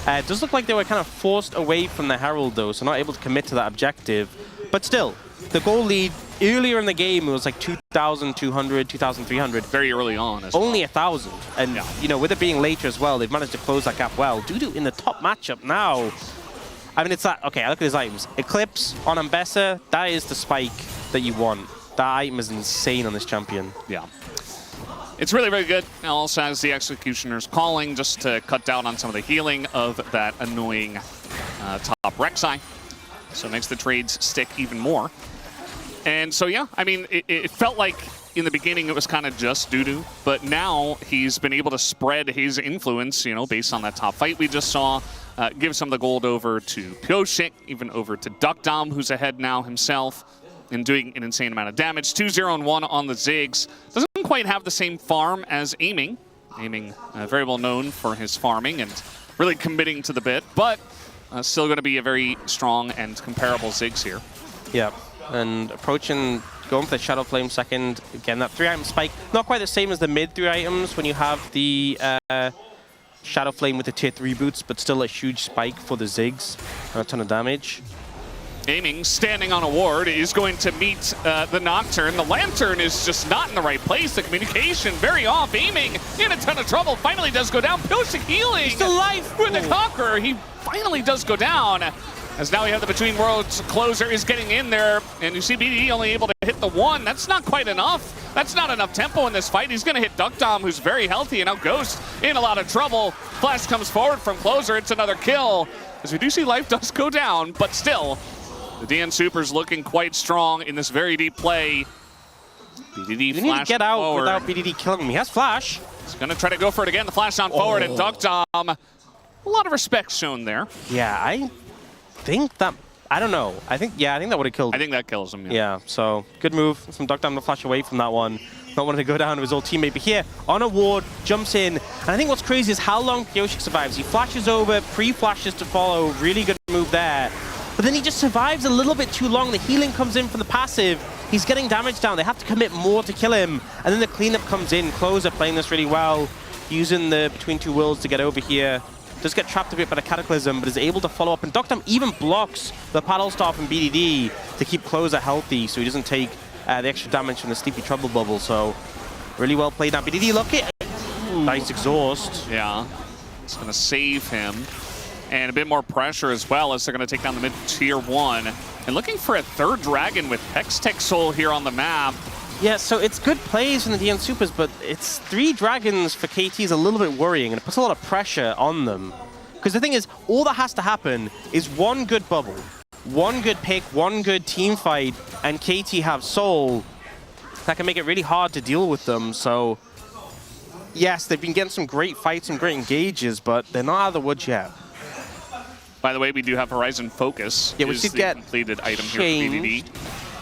It does look like they were kind of forced away from the Herald though, so not able to commit to that objective. But still, the goal lead earlier in the game, it was like 2,200, 2,300. Very early on as well. Only 1,000. And, you know, with it being later as well, they've managed to close that gap well. Dudu in the top matchup now. I mean, it's that, okay, I look at his items. Eclipse on Ambessa, that is the spike that you want. That item is insane on this champion. Yeah. It's really, really good. It also has the Executioner's Calling just to cut down on some of the healing of that annoying top Rek'Sai. So it makes the trades stick even more. And so, yeah, I mean, it felt like in the beginning it was kind of just Dudu, but now he's been able to spread his influence, you know, based on that top fight we just saw, give some of the gold over to Pyoshik, even over to Duckdom, who's ahead now himself, and doing an insane amount of damage. 2-0-1 on the Ziggs. Doesn't quite have the same farm as Aiming. Aiming, very well known for his farming and really committing to the bit, but still going to be a very strong and comparable Ziggs here. Yeah, and approaching, going for the Shadow Flame second. Again, that 3-item spike, not quite the same as the mid 3 items when you have the Shadow Flame with the tier 3 boots, but still a huge spike for the Ziggs and a ton of damage. Aiming, standing on a ward, is going to meet the Nocturne. The Lantern is just not in the right place. The communication very off. Aiming in a ton of trouble. Finally does go down. Pyoshik healing. He's still alive. With the Conqueror. He finally does go down. As now we have the Between Worlds closer is getting in there. And you see BDD only able to hit the 1. That's not quite enough. That's not enough tempo in this fight. He's going to hit Duckdom, who's very healthy. And now Ghost in a lot of trouble. Flash comes forward from closer. It's another kill. As we do see life does go down, but still. The DN SOOPers looking quite strong in this very deep play. BDD you need to get out forward. without BDD killing him. He has flash. He's going to try to go for it again. The flash on forward and Duckdom. A lot of respect shown there. Yeah, I think that, I don't know. I think that would have killed him. I think that kills him, Yeah, so good move from Duckdom to flash away from that one. Not wanting to go down to his old teammate, but here, on a ward, jumps in. And I think what's crazy is how long Pyoshik survives. He flashes over, pre-flashes to follow. Really good move there. But then he just survives a little bit too long. The healing comes in from the passive. He's getting damage down. They have to commit more to kill him. And then the cleanup comes in. Closer playing this really well, using the Between Two Worlds to get over here. Does get trapped a bit by the Cataclysm, but is able to follow up. And Duckdom even blocks the Paddle Star from BDD to keep Closer healthy so he doesn't take the extra damage from the Sleepy Trouble Bubble. So really well played now. BDD, look at nice exhaust. Yeah, it's going to save him. And a bit more pressure as well as they're going to take down the mid-tier 1. And looking for a third dragon with Hextech Soul here on the map. Yeah, so it's good plays from the DN SOOPers, but it's 3 dragons for KT is a little bit worrying, and it puts a lot of pressure on them. Because the thing is, all that has to happen is one good bubble, one good pick, one good team fight, and KT have Soul. That can make it really hard to deal with them, so... Yes, they've been getting some great fights and great engages, but they're not out of the woods yet. By the way, we do have Horizon Focus. Yeah, we did get completed item here for BDD.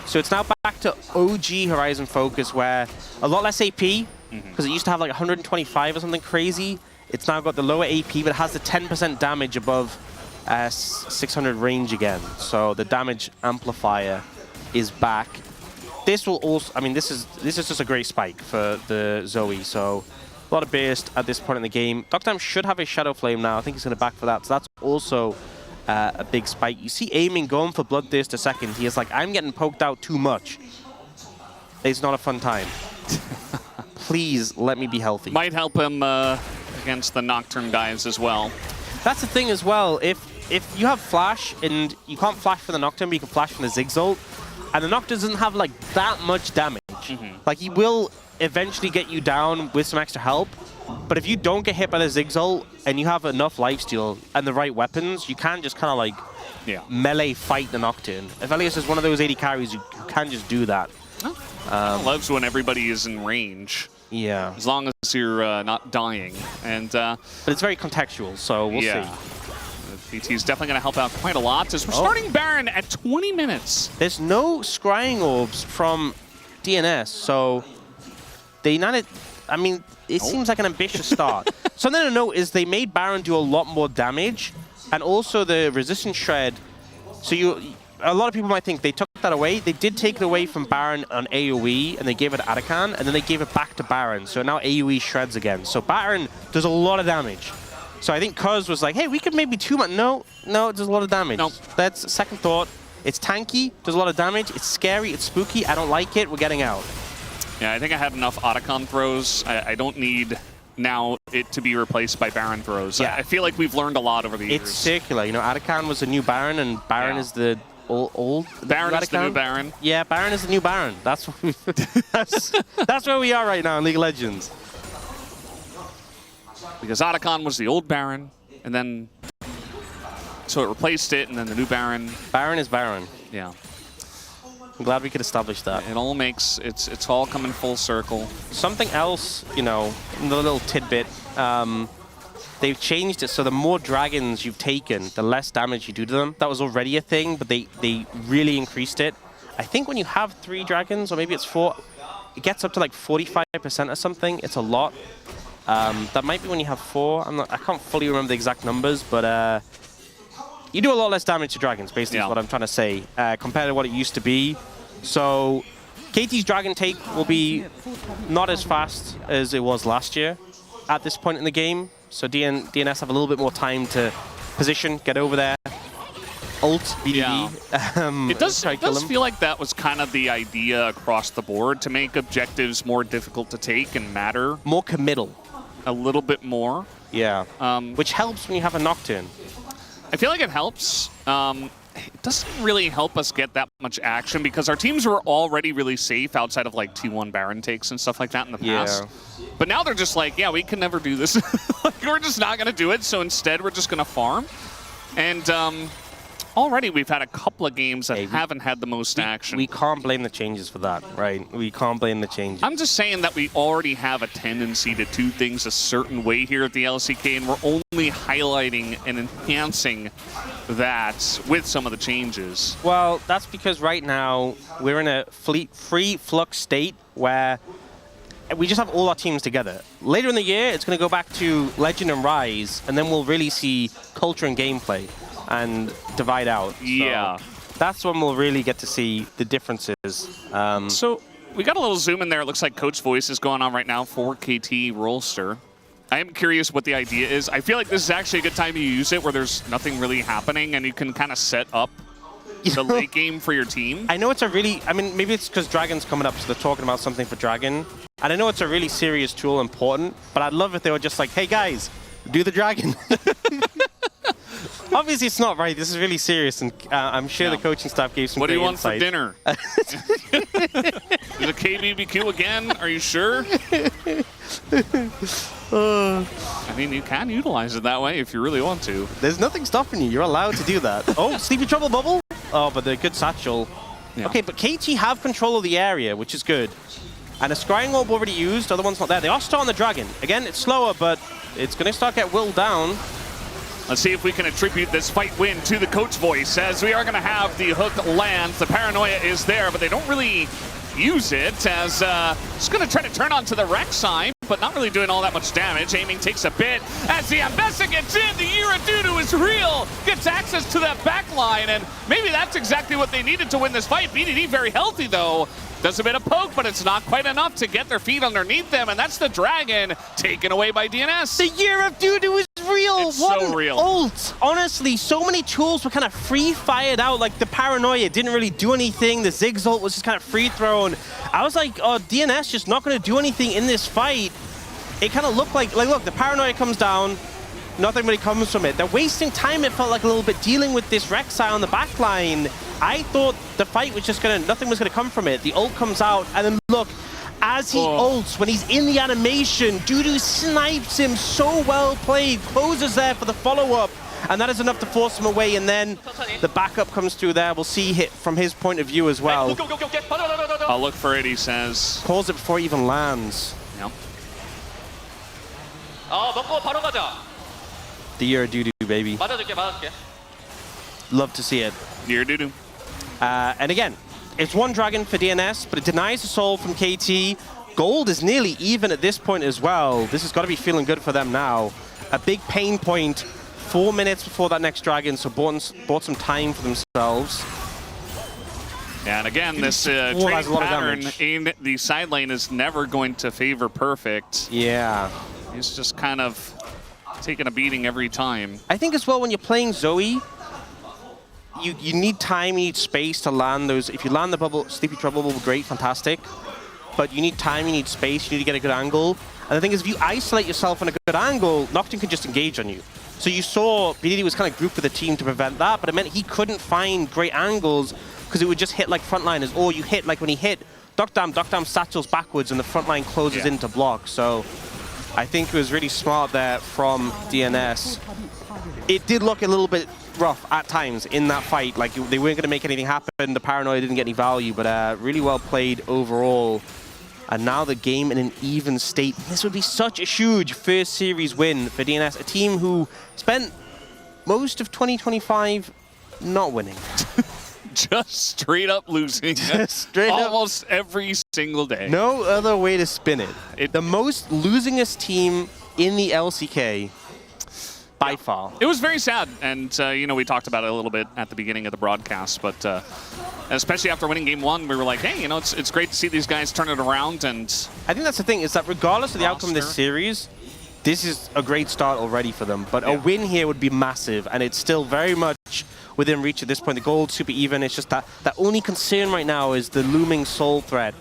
So it's now back to OG Horizon Focus, where a lot less AP, because it used to have like 125 or something crazy. It's now got the lower AP, but it has the 10% damage above 600 range again. So the damage amplifier is back. This will also, I mean, this is just a great spike for the Zoe. So a lot of burst at this point in the game. Duckdom should have a Shadow Flame now. I think he's going to back for that. So that's also a big spike. You see Aiming going for Bloodthirst a second. He is like, I'm getting poked out too much. It's not a fun time. Please let me be healthy. Might help him against the Nocturne guys as well. That's the thing as well. If you have Flash and you can't flash for the Nocturne, but you can flash from the Ziggs ult, and the Nocturne doesn't have like that much damage. Like he will eventually get you down with some extra help. But if you don't get hit by the Ziggs ult and you have enough lifesteal and the right weapons, you can just kind of like melee fight the Nocturne. Aphelios is one of those 80 carries who can just do that. Loves when everybody is in range. Yeah. As long as you're not dying. And but it's very contextual, so we'll see. PT is definitely going to help out quite a lot as we're starting Baron at 20 minutes. There's no scrying orbs from DNS, so they not. I mean, it seems like an ambitious start. Something to note is they made Baron do a lot more damage, and also the resistance shred. So a lot of people might think they took that away. They did take it away from Baron on AoE, and they gave it to Atakan, and then they gave it back to Baron. So now AoE shreds again. So Baron does a lot of damage. So I think Cuz was like, hey, we could maybe too much. No, it does a lot of damage. Nope. That's second thought. It's tanky, does a lot of damage. It's scary, it's spooky. I don't like it. We're getting out. Yeah, I think I have enough Otacon throws. I don't need now it to be replaced by Baron throws. Yeah. I feel like we've learned a lot over the years. It's circular. You know, Atakan was a new Baron, and Baron is the Old Baron is the new account? Baron. Yeah, Baron is the new Baron. That's what that's where we are right now in League of Legends. Because Otacon was the old Baron, and then so it replaced it, and then the new Baron. Baron is Baron. Yeah. I'm glad we could establish that. It all makes it's all coming full circle. Something else, you know, another little tidbit. They've changed it so the more dragons you've taken, the less damage you do to them. That was already a thing, but they really increased it. I think when you have 3 dragons, or maybe it's 4, it gets up to like 45% or something. It's a lot. That might be when you have 4. I can't fully remember the exact numbers, but you do a lot less damage to dragons, basically, is what I'm trying to say, compared to what it used to be. So KT's dragon take will be not as fast as it was last year at this point in the game. So DNS have a little bit more time to position, get over there, ult, BDD. Yeah. It does feel like that was kind of the idea across the board, to make objectives more difficult to take and matter. More committal. A little bit more. Yeah. Which helps when you have a Nocturne. I feel like it helps. It doesn't really help us get that much action because our teams were already really safe outside of like T1 Baron takes and stuff like that in the past. Yeah. But now they're just like, yeah, we can never do this. Like, we're just not going to do it. So instead, we're just going to farm. And already we've had a couple of games that haven't had the most action. We can't blame the changes for that, right? We can't blame the changes. I'm just saying that we already have a tendency to do things a certain way here at the LCK, and we're only highlighting and enhancing that with some of the changes. Well, that's because right now we're in a free flux state where we just have all our teams together. Later in the year, it's going to go back to Legend and Rise, and then we'll really see culture and gameplay and divide out. Yeah. So that's when we'll really get to see the differences. So we got a little zoom in there. It looks like Coach Voice is going on right now for KT Rolster. I am curious what the idea is. I feel like this is actually a good time to use it where there's nothing really happening and you can kind of set up the late game for your team. I know it's a really, I mean, maybe it's because Dragon's coming up, so they're talking about something for Dragon. And I know it's a really serious tool, important, but I'd love if they were just like, hey guys, do the Dragon. Obviously, it's not right. This is really serious, and I'm sure the coaching staff gave some What do you want insight. for dinner? Is it KBBQ again? Are you sure? I mean, you can utilize it that way if you really want to. There's nothing stopping you. You're allowed to do that. Oh, Sleepy Trouble Bubble? Oh, but the good satchel. Yeah. Okay, but KT have control of the area, which is good. And a Scrying Orb already used. Other one's not there. They are starting the Dragon. Again, it's slower, but it's going to start get willed down. Let's see if we can attribute this fight win to the Coach Voice, as we are going to have the hook land. The Paranoia is there, but they don't really use it, as it's going to try to turn onto the Rek'Sai, but not really doing all that much damage. Aiming takes a bit as the Ambessa gets in. The Iradudu is real, gets access to that back line, and maybe that's exactly what they needed to win this fight. BDD very healthy, though. Does a bit of poke, but it's not quite enough to get their feet underneath them, and that's the Dragon taken away by DNS. The Iradudu is real. It's what so an real. Ult. Honestly, so many tools were kind of free-fired out. Like the Paranoia didn't really do anything. The Ziggs ult was just kind of free-thrown. I was like, oh, DNS just not going to do anything in this fight. It kind of looked like, look, the Paranoia comes down. Nothing really comes from it. They're wasting time, it felt like, a little bit dealing with this Rek'Sai on the back line. I thought the fight was just going to, nothing was going to come from it. The ult comes out, and then look, as he ults, when he's in the animation, Dudu snipes him. So well played. Closes there for the follow-up, and that is enough to force him away, and then the backup comes through there. We'll see hit from his point of view as well. I'll look for it, he says. Calls it before he even lands. Yep. The Iradudu, baby. Love to see it. Iradudu. And again, it's one Dragon for DNS, but it denies the soul from KT. Gold is nearly even at this point as well. This has got to be feeling good for them now. A big pain point, 4 minutes before that next Dragon, so bought some time for themselves. Yeah, and again, this trading pattern in the side lane is never going to favor Perfect. Yeah. He's just kind of taking a beating every time. I think as well, when you're playing Zoe, you need time, you need space to land those. If you land the bubble, Sleepy Trouble Bubble, great, fantastic. But you need time, you need space, you need to get a good angle. And the thing is, if you isolate yourself on a good angle, Nocturne can just engage on you. So you saw BDD was kind of grouped with the team to prevent that, but it meant he couldn't find great angles because it would just hit like frontliners, or you hit like when he hit Duckdam satchels backwards and the front line closes in to block. So I think it was really smart there from DNS. It did look a little bit rough at times in that fight. Like they weren't going to make anything happen. The paranoia didn't get any value, but really well played overall. And now the game in an even state. This would be such a huge first series win for DNS, a team who spent most of 2025 not winning. Just straight up losing. Straight almost every single day. No other way to spin it. The most losingest team in the LCK by far. It was very sad, and you know, we talked about it a little bit at the beginning of the broadcast, but especially after winning game 1, we were like, hey, you know, it's great to see these guys turn it around. And I think that's the thing, is that regardless of the outcome of this series, this is a great start already for them. But a win here would be massive, and it's still very much within reach at this point. The gold super even. It's just that only concern right now is the looming soul threat.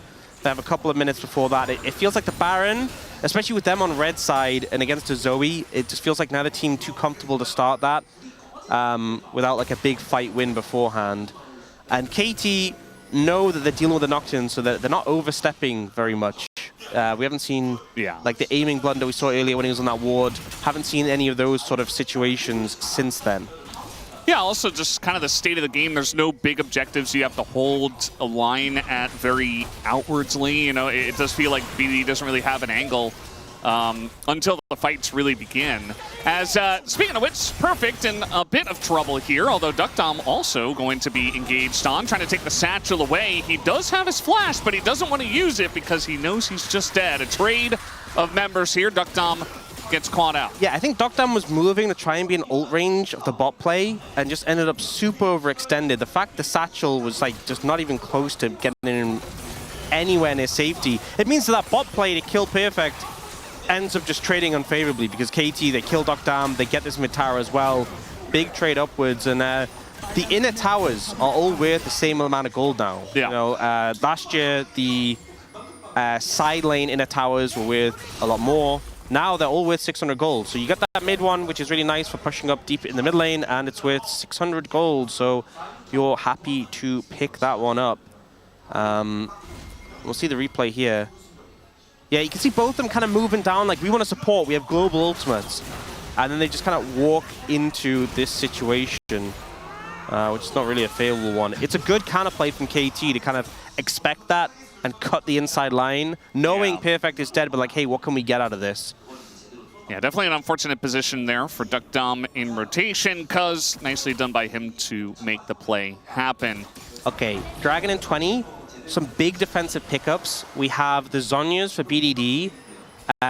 They have a couple of minutes before that. It feels like the Baron, especially with them on red side and against a Zoe, it just feels like now the team too comfortable to start that without like a big fight win beforehand. And KT know that they're dealing with the Nocturne, so that they're not overstepping very much. We haven't seen like the aiming blunder we saw earlier when he was on that ward. Haven't seen any of those sort of situations since then. Yeah, also just kind of the state of the game. There's no big objectives. You have to hold a line at very outwardsly. You know, it does feel like BDD doesn't really have an angle until the fights really begin. As speaking of which, Perfect in a bit of trouble here, although Duckdom also going to be engaged on, trying to take the satchel away. He does have his flash, but he doesn't want to use it because he knows he's just dead. A trade of members here. Duckdom gets caught out. Yeah, I think Duckdom was moving to try and be in ult range of the bot play and just ended up super overextended. The fact the satchel was like just not even close to getting in anywhere near safety, it means that bot play to kill Perfect ends up just trading unfavorably because KT, they kill Duckdom, they get this mid tower as well. Big trade upwards, and the inner towers are all worth the same amount of gold now. Yeah. You know, last year the side lane inner towers were worth a lot more. Now they're all worth 600 gold. So you get that mid one, which is really nice for pushing up deep in the mid lane, and it's worth 600 gold. So you're happy to pick that one up. We'll see the replay here. Yeah, you can see both of them kind of moving down. Like, we want to support. We have global ultimates. And then they just kind of walk into this situation, which is not really a favorable one. It's a good counterplay from KT to kind of expect that and cut the inside line, knowing Perfect is dead, but like, hey, what can we get out of this? Yeah, definitely an unfortunate position there for Duckdom in rotation, cuz nicely done by him to make the play happen. Okay, Dragon in 20, some big defensive pickups. We have the Zhonya's for BDD.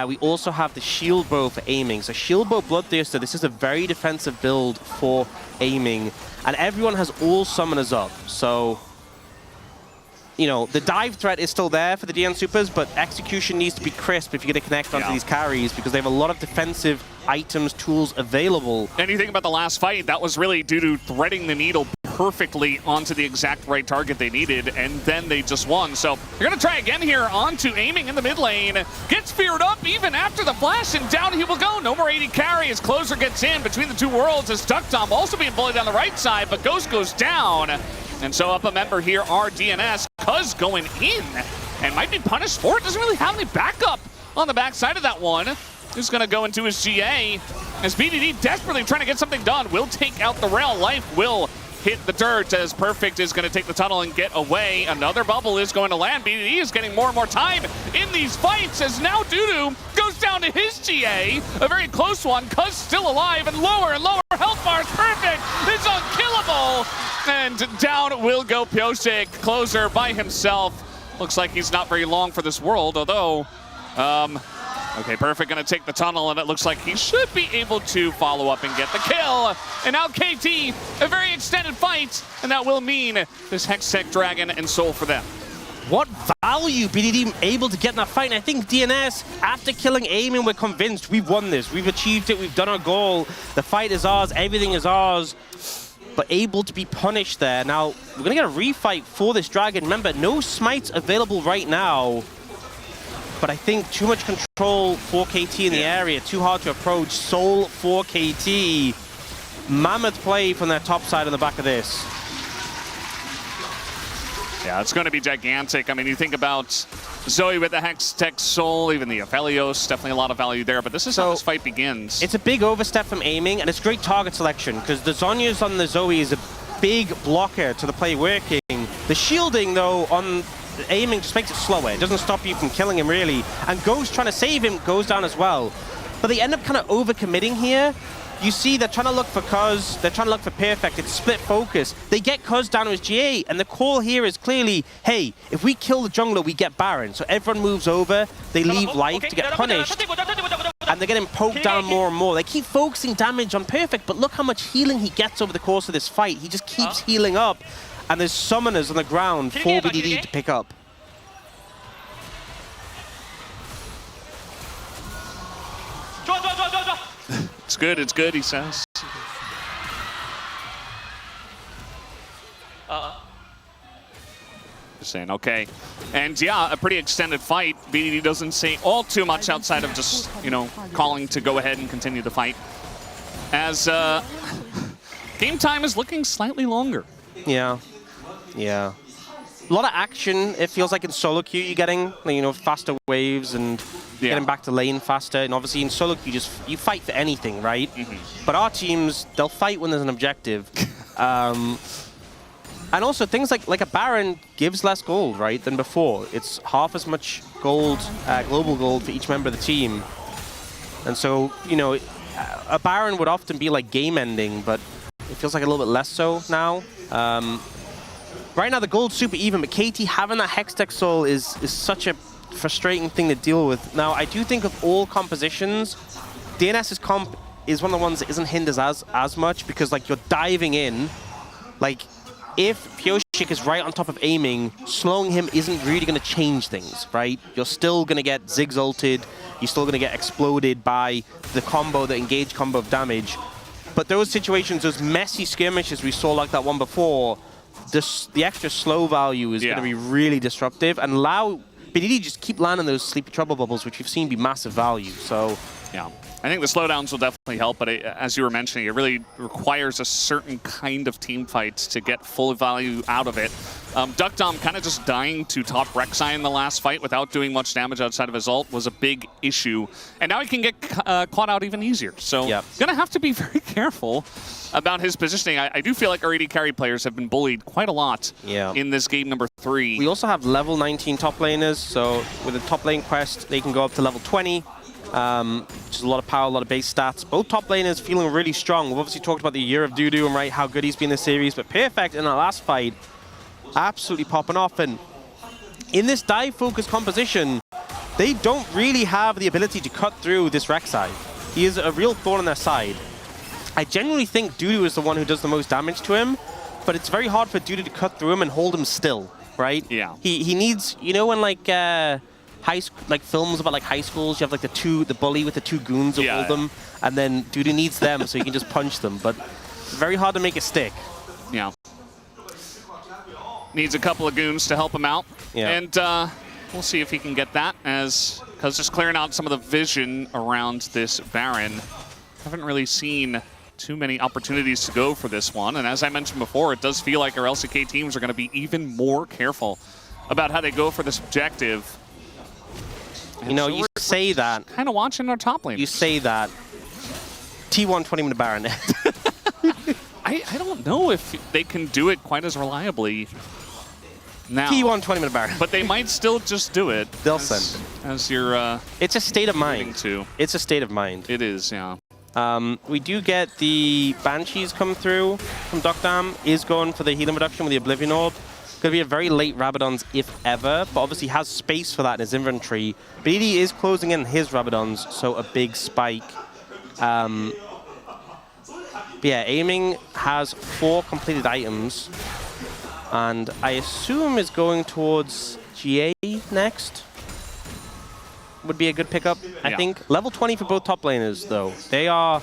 We also have the shield bow for aiming. So shield bow Bloodthirster, this is a very defensive build for aiming. And everyone has all summoners up. So, you know, the dive threat is still there for the DN Supers, but execution needs to be crisp if you're going to connect onto these carries because they have a lot of defensive items, tools available. Anything about the last fight, that was really due to threading the needle perfectly onto the exact right target they needed, and then they just won. So they're going to try again here onto aiming in the mid lane. Gets feared up even after the flash, and down he will go. No more 80 carry as Closer gets in between the two worlds as Duckdom also being bullied on the right side, but Ghost goes down. And so up a member here are DNS, Cuz going in and might be punished for it. Doesn't really have any backup on the backside of that one. Who's going to go into his GA as BDD desperately trying to get something done. Will take out the rail. Life will hit the dirt as Perfect is going to take the tunnel and get away. Another bubble is going to land. BDD is getting more and more time in these fights as now Dudu goes down to his GA. A very close one. Cuz still alive and lower health bars. Perfect is unkillable. And down will go Pyosik. Closer by himself. Looks like he's not very long for this world, although okay, Perfect gonna take the tunnel, and it looks like he should be able to follow up and get the kill. And now KT, a very extended fight, and that will mean this Hextech Dragon and Soul for them. What value BDD able to get in that fight? And I think DNS, after killing Aiming, we're convinced we've won this. We've achieved it, we've done our goal. The fight is ours, everything is ours. But able to be punished there. Now, we're gonna get a refight for this Dragon. Remember, no smites available right now. But I think too much control for KT in the area, too hard to approach. Soul for KT. Mammoth play from their top side on the back of this. Yeah, it's going to be gigantic. I mean, you think about Zoe with the Hextech Soul, even the Aphelios, definitely a lot of value there. But this is how this fight begins. It's a big overstep from aiming, and it's great target selection, because the Zhonya's on the Zoe is a big blocker to the play working. The shielding, though, on the aiming just makes it slower. It doesn't stop you from killing him, really. And Ghost trying to save him goes down as well. But they end up kind of overcommitting here. You see, they're trying to look for Cuz, they're trying to look for Perfect, it's split focus. They get Cuz down to his GA, and the call here is clearly, hey, if we kill the jungler, we get Baron. So everyone moves over, they leave life to get punished, and they're getting poked down more and more. They keep focusing damage on Perfect, but look how much healing he gets over the course of this fight. He just keeps healing up, and there's summoners on the ground for BDD to pick up. It's good, he says. Just saying, okay. And yeah, a pretty extended fight. BDD doesn't say all too much outside of just, you know, calling to go ahead and continue the fight. As game time is looking slightly longer. Yeah. A lot of action, it feels like in solo queue you're getting, you know, faster waves and getting back to lane faster. And obviously in solo queue you fight for anything, right? But our teams, they'll fight when there's an objective. And also things like a Baron gives less gold, right, than before. It's half as much gold, global gold for each member of the team. And so, you know, a Baron would often be like game ending, but it feels like a little bit less so now. Right now, the gold's super even, but KT having that Hextech Soul is such a frustrating thing to deal with. Now, I do think of all compositions, DNS's comp is one of the ones that isn't hindered as much, because, like, you're diving in. Like, if Pioshik is right on top of aiming, slowing him isn't really going to change things, right? You're still going to get Ziggs ulted, you're still going to get exploded by the combo, the engaged combo of damage. But those situations, those messy skirmishes we saw like that one before, the extra slow value is going to be really disruptive, and allow BDD just keep landing those sleepy trouble bubbles, which we've seen be massive value. So yeah, I think the slowdowns will definitely help, but as you were mentioning, it really requires a certain kind of team fights to get full value out of it. Duckdom kind of just dying to top Rek'Sai in the last fight without doing much damage outside of his ult was a big issue. And now he can get caught out even easier. So going to have to be very careful about his positioning. I do feel like our AD carry players have been bullied quite a lot in this game number 3. We also have level 19 top laners, so with a top lane quest, they can go up to level 20. Which is a lot of power, a lot of base stats. Both top laners feeling really strong. We've obviously talked about the year of Dudu and how good he's been in the series, but Perfect in our last fight, absolutely popping off. And in this dive-focused composition, they don't really have the ability to cut through this Rek'Sai. He is a real thorn on their side. I genuinely think Dudu is the one who does the most damage to him, but it's very hard for Dudu to cut through him and hold him still, right? Yeah. He needs, you know, when like films about like high schools, you have like the bully with the 2 goons that hold them, and then Dudu needs them so he can just punch them, but very hard to make it stick. Yeah. Needs a couple of goons to help him out. And we'll see if he can get that, because just clearing out some of the vision around this Baron. Haven't really seen too many opportunities to go for this one, and as I mentioned before, it does feel like our LCK teams are going to be even more careful about how they go for this objective. You know, so you say that. Kind of watching our top lane. You say that. T1 20-minute Baron. I don't know if they can do it quite as reliably now. T1 20-minute Baron. But they might still just do it. They'll send. As you're it's a state of mind. It's a state of mind. It is, yeah. We do get the Banshees come through from Duckdam. Is going for the healing reduction with the Oblivion Orb. Going to be a very late Rabadon's, if ever, but obviously has space for that in his inventory. BD is closing in his Rabadons, so a big spike. But yeah, aiming has 4 completed items, and I assume is going towards GA next. Would be a good pickup, I think. Level 20 for both top laners, though. They are,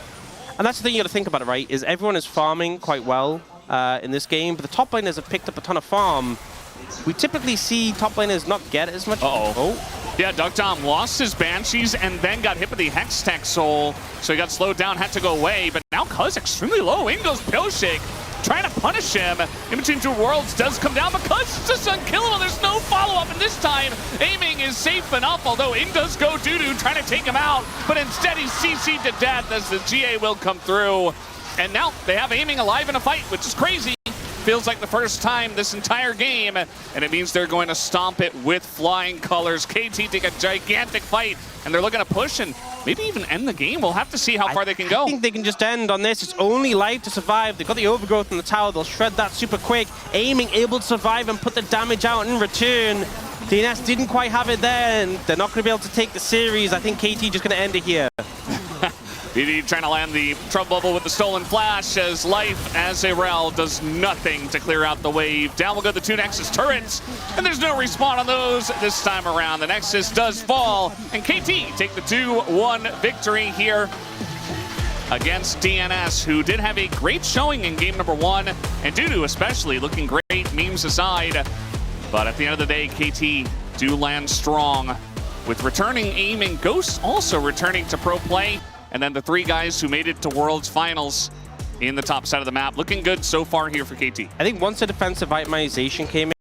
and that's the thing you got to think about it, right? Is everyone is farming quite well in this game, but the top laners have picked up a ton of farm. We typically see top laners not get as much. Yeah, Yeah, Dugdom lost his Banshees and then got hit with the Hex Tech Soul, so he got slowed down, had to go away, but now Cuz extremely low. In goes Pillshake, trying to punish him. In between two worlds does come down, but Cuz is just unkillable. There's no follow-up, and this time aiming is safe enough, although in does go Dudu trying to take him out, but instead he's CC'd to death as the GA will come through. And now they have aiming alive in a fight, which is crazy. Feels like the first time this entire game, and it means they're going to stomp it with flying colors. KT take a gigantic fight, and they're looking to push and maybe even end the game. We'll have to see how far they can go. I think they can just end on this. It's only life to survive. They've got the overgrowth in the tower. They'll shred that super quick. Aiming, able to survive and put the damage out in return. DNS didn't quite have it there, and they're not going to be able to take the series. I think KT just going to end it here. BD trying to land the trouble bubble with the stolen flash as life as a Rel does nothing to clear out the wave. Down will go the two Nexus turrets, and there's no respawn on those this time around. The Nexus does fall, and KT take the 2-1 victory here against DNS, who did have a great showing in game number 1, and Dudu especially looking great, memes aside. But at the end of the day, KT do land strong with returning aiming, Ghost also returning to pro play. And then the 3 guys who made it to Worlds Finals in the top side of the map. Looking good so far here for KT. I think once the defensive itemization came